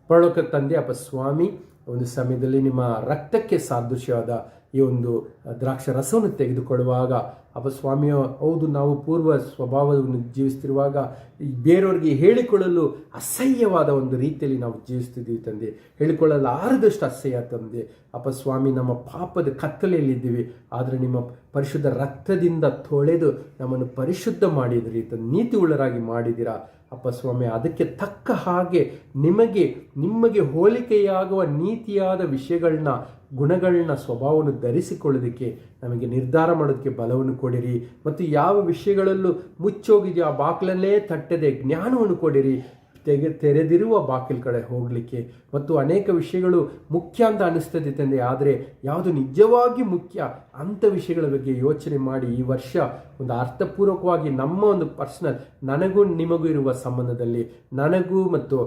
ಪರಲೋಕದ ತಂದೆ ಅಪ್ಪ ಸ್ವಾಮಿ, ಒಂದು ಸಮಯದಲ್ಲಿ ನಿಮ್ಮ ರಕ್ತಕ್ಕೆ ಸಾದೃಶ್ಯವಾದ ಈ ಒಂದು ದ್ರಾಕ್ಷಾರಸವನ್ನು ತೆಗೆದುಕೊಳ್ಳುವಾಗ ಅಪ್ಪ ಸ್ವಾಮಿಯೋ, ಹೌದು, ನಾವು ಪೂರ್ವ ಸ್ವಭಾವವನ್ನು ಜೀವಿಸ್ತಿರುವಾಗ ಬೇರೆಯವ್ರಿಗೆ ಹೇಳಿಕೊಳ್ಳಲು ಅಸಹ್ಯವಾದ ಒಂದು ರೀತಿಯಲ್ಲಿ ನಾವು ಜೀವಿಸ್ತಿದ್ದೀವಿ ತಂದೆ. ಹೇಳಿಕೊಳ್ಳಲಾರದಷ್ಟು ಅಸಹ್ಯ ತಂದೆ. ಅಪ್ಪ ಸ್ವಾಮಿ, ನಮ್ಮ ಪಾಪದ ಕತ್ತಲೆಯಲ್ಲಿದ್ದೀವಿ, ಆದರೆ ನಿಮ್ಮ ಪರಿಶುದ್ಧ ರಕ್ತದಿಂದ ತೊಳೆದು ನಮ್ಮನ್ನು ಪರಿಶುದ್ಧ ಮಾಡಿದಿರಿ ತಂದೆ, ನೀತಿ ಉಳ್ಳರಾಗಿ ಮಾಡಿದ್ದೀರಾ ಅಪ್ಪ ಸ್ವಾಮಿ. ಅದಕ್ಕೆ ತಕ್ಕ ಹಾಗೆ ನಿಮಗೆ ಹೋಲಿಕೆಯಾಗುವ ನೀತಿಯಾದ ವಿಷಯಗಳನ್ನ, ಗುಣಗಳನ್ನ, ಸ್ವಭಾವವನ್ನು ಧರಿಸಿಕೊಳ್ಳೋದಕ್ಕೆ ನಮಗೆ ನಿರ್ಧಾರ ಮಾಡೋದಕ್ಕೆ ಬಲವನ್ನು ಕೊಡಿರಿ. ಮತ್ತು ಯಾವ ವಿಷಯಗಳಲ್ಲೂ ಮುಚ್ಚೋಗಿದೆಯೋ ಆ ಬಾಗಿಲಲ್ಲೇ ತಟ್ಟದೆ ಜ್ಞಾನವನ್ನು ಕೊಡಿರಿ, ತೆರೆದಿರುವ ಬಾಗಿಲ ಕಡೆ ಹೋಗಲಿಕ್ಕೆ. ಮತ್ತು ಅನೇಕ ವಿಷಯಗಳು ಮುಖ್ಯ ಅಂತ ಅನಿಸ್ತದೆ ತಂದೆ, ಆದರೆ ಯಾವುದು ನಿಜವಾಗಿ ಮುಖ್ಯ ಅಂಥ ವಿಷಯಗಳ ಬಗ್ಗೆ ಯೋಚನೆ ಮಾಡಿ ಈ ವರ್ಷ ಒಂದು ಅರ್ಥಪೂರ್ವಕವಾಗಿ ನಮ್ಮ ಒಂದು ಪರ್ಸನಲ್, ನನಗೂ ನಿಮಗೂ ಇರುವ ಸಂಬಂಧದಲ್ಲಿ, ನನಗೂ ಮತ್ತು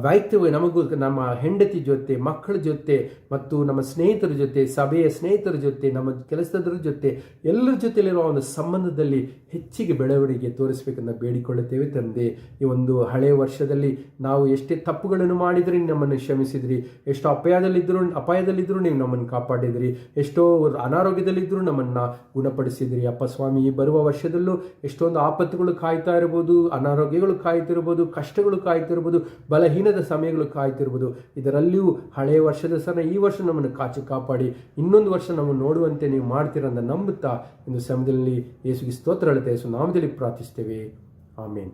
ವೈಯಕ್ತಿಕ, ನಮಗೂ ನಮ್ಮ ಹೆಂಡತಿ ಜೊತೆ, ಮಕ್ಕಳ ಜೊತೆ ಮತ್ತು ನಮ್ಮ ಸ್ನೇಹಿತರ ಜೊತೆ, ಸಭೆಯ ಸ್ನೇಹಿತರ ಜೊತೆ, ನಮ್ಮ ಕೆಲಸದವರ ಜೊತೆ, ಎಲ್ಲರ ಜೊತೆಲಿರುವ ಒಂದು ಸಂಬಂಧದಲ್ಲಿ ಹೆಚ್ಚಿಗೆ ಬೆಳವಣಿಗೆ ತೋರಿಸಬೇಕಂತ ಬೇಡಿಕೊಳ್ಳುತ್ತೇವೆ ತಂದೆ. ಈ ಒಂದು ಹಳೆಯ ವರ್ಷದಲ್ಲಿ ನಾವು ಎಷ್ಟೇ ತಪ್ಪುಗಳನ್ನು ಮಾಡಿದರೆ ನಮ್ಮನ್ನು ಕ್ಷಮಿಸಿದ್ರಿ, ಎಷ್ಟು ಅಪಾಯದಲ್ಲಿದ್ದರೂ ನೀವು ನಮ್ಮನ್ನು ಕಾಪಾಡಿದ್ರಿ, ಎಷ್ಟೋ ಅನಾರೋಗ್ಯದಲ್ಲಿದ್ದರೂ ನಮ್ಮನ್ನು ಗುಣಪಡಿಸಿದ್ರಿ ಅಪ್ಪ ಸ್ವಾಮಿ. ಈ ಬರುವ ವರ್ಷದಲ್ಲೂ ಎಷ್ಟೊಂದು ಆಪತ್ತುಗಳು ಕಾಯ್ತಾ ಇರ್ಬೋದು, ಅನಾರೋಗ್ಯಗಳು ಕಾಯ್ತಿರ್ಬೋದು, ಕಷ್ಟಗಳು ಕಾಯ್ತಿರ್ಬೋದು, ಬಲಹೀನದ ಸಮಯಗಳು ಕಾಯ್ತಿರ್ಬೋದು. ಇದರಲ್ಲಿಯೂ ಹಳೆಯ ವರ್ಷದ ಸಹ ಈ ವರ್ಷ ನಮ್ಮನ್ನು ಕಾಪಾಡಿ ಇನ್ನೊಂದು ವರ್ಷ ನಮ್ಮನ್ನು ನೋಡುವಂತೆ ನೀವು ಮಾಡ್ತೀರಂತ ನಂಬುತ್ತಾ ಇಂದು ಸಮಯದಲ್ಲಿ ಯೇಸುವಿಗೆ ಸ್ತೋತ್ರ ಹೇಳುತ್ತೆ, ಯೇಸು ನಾಮದಲ್ಲಿ ಪ್ರಾರ್ಥಿಸ್ತೇವೆ, ಆಮೇನ್.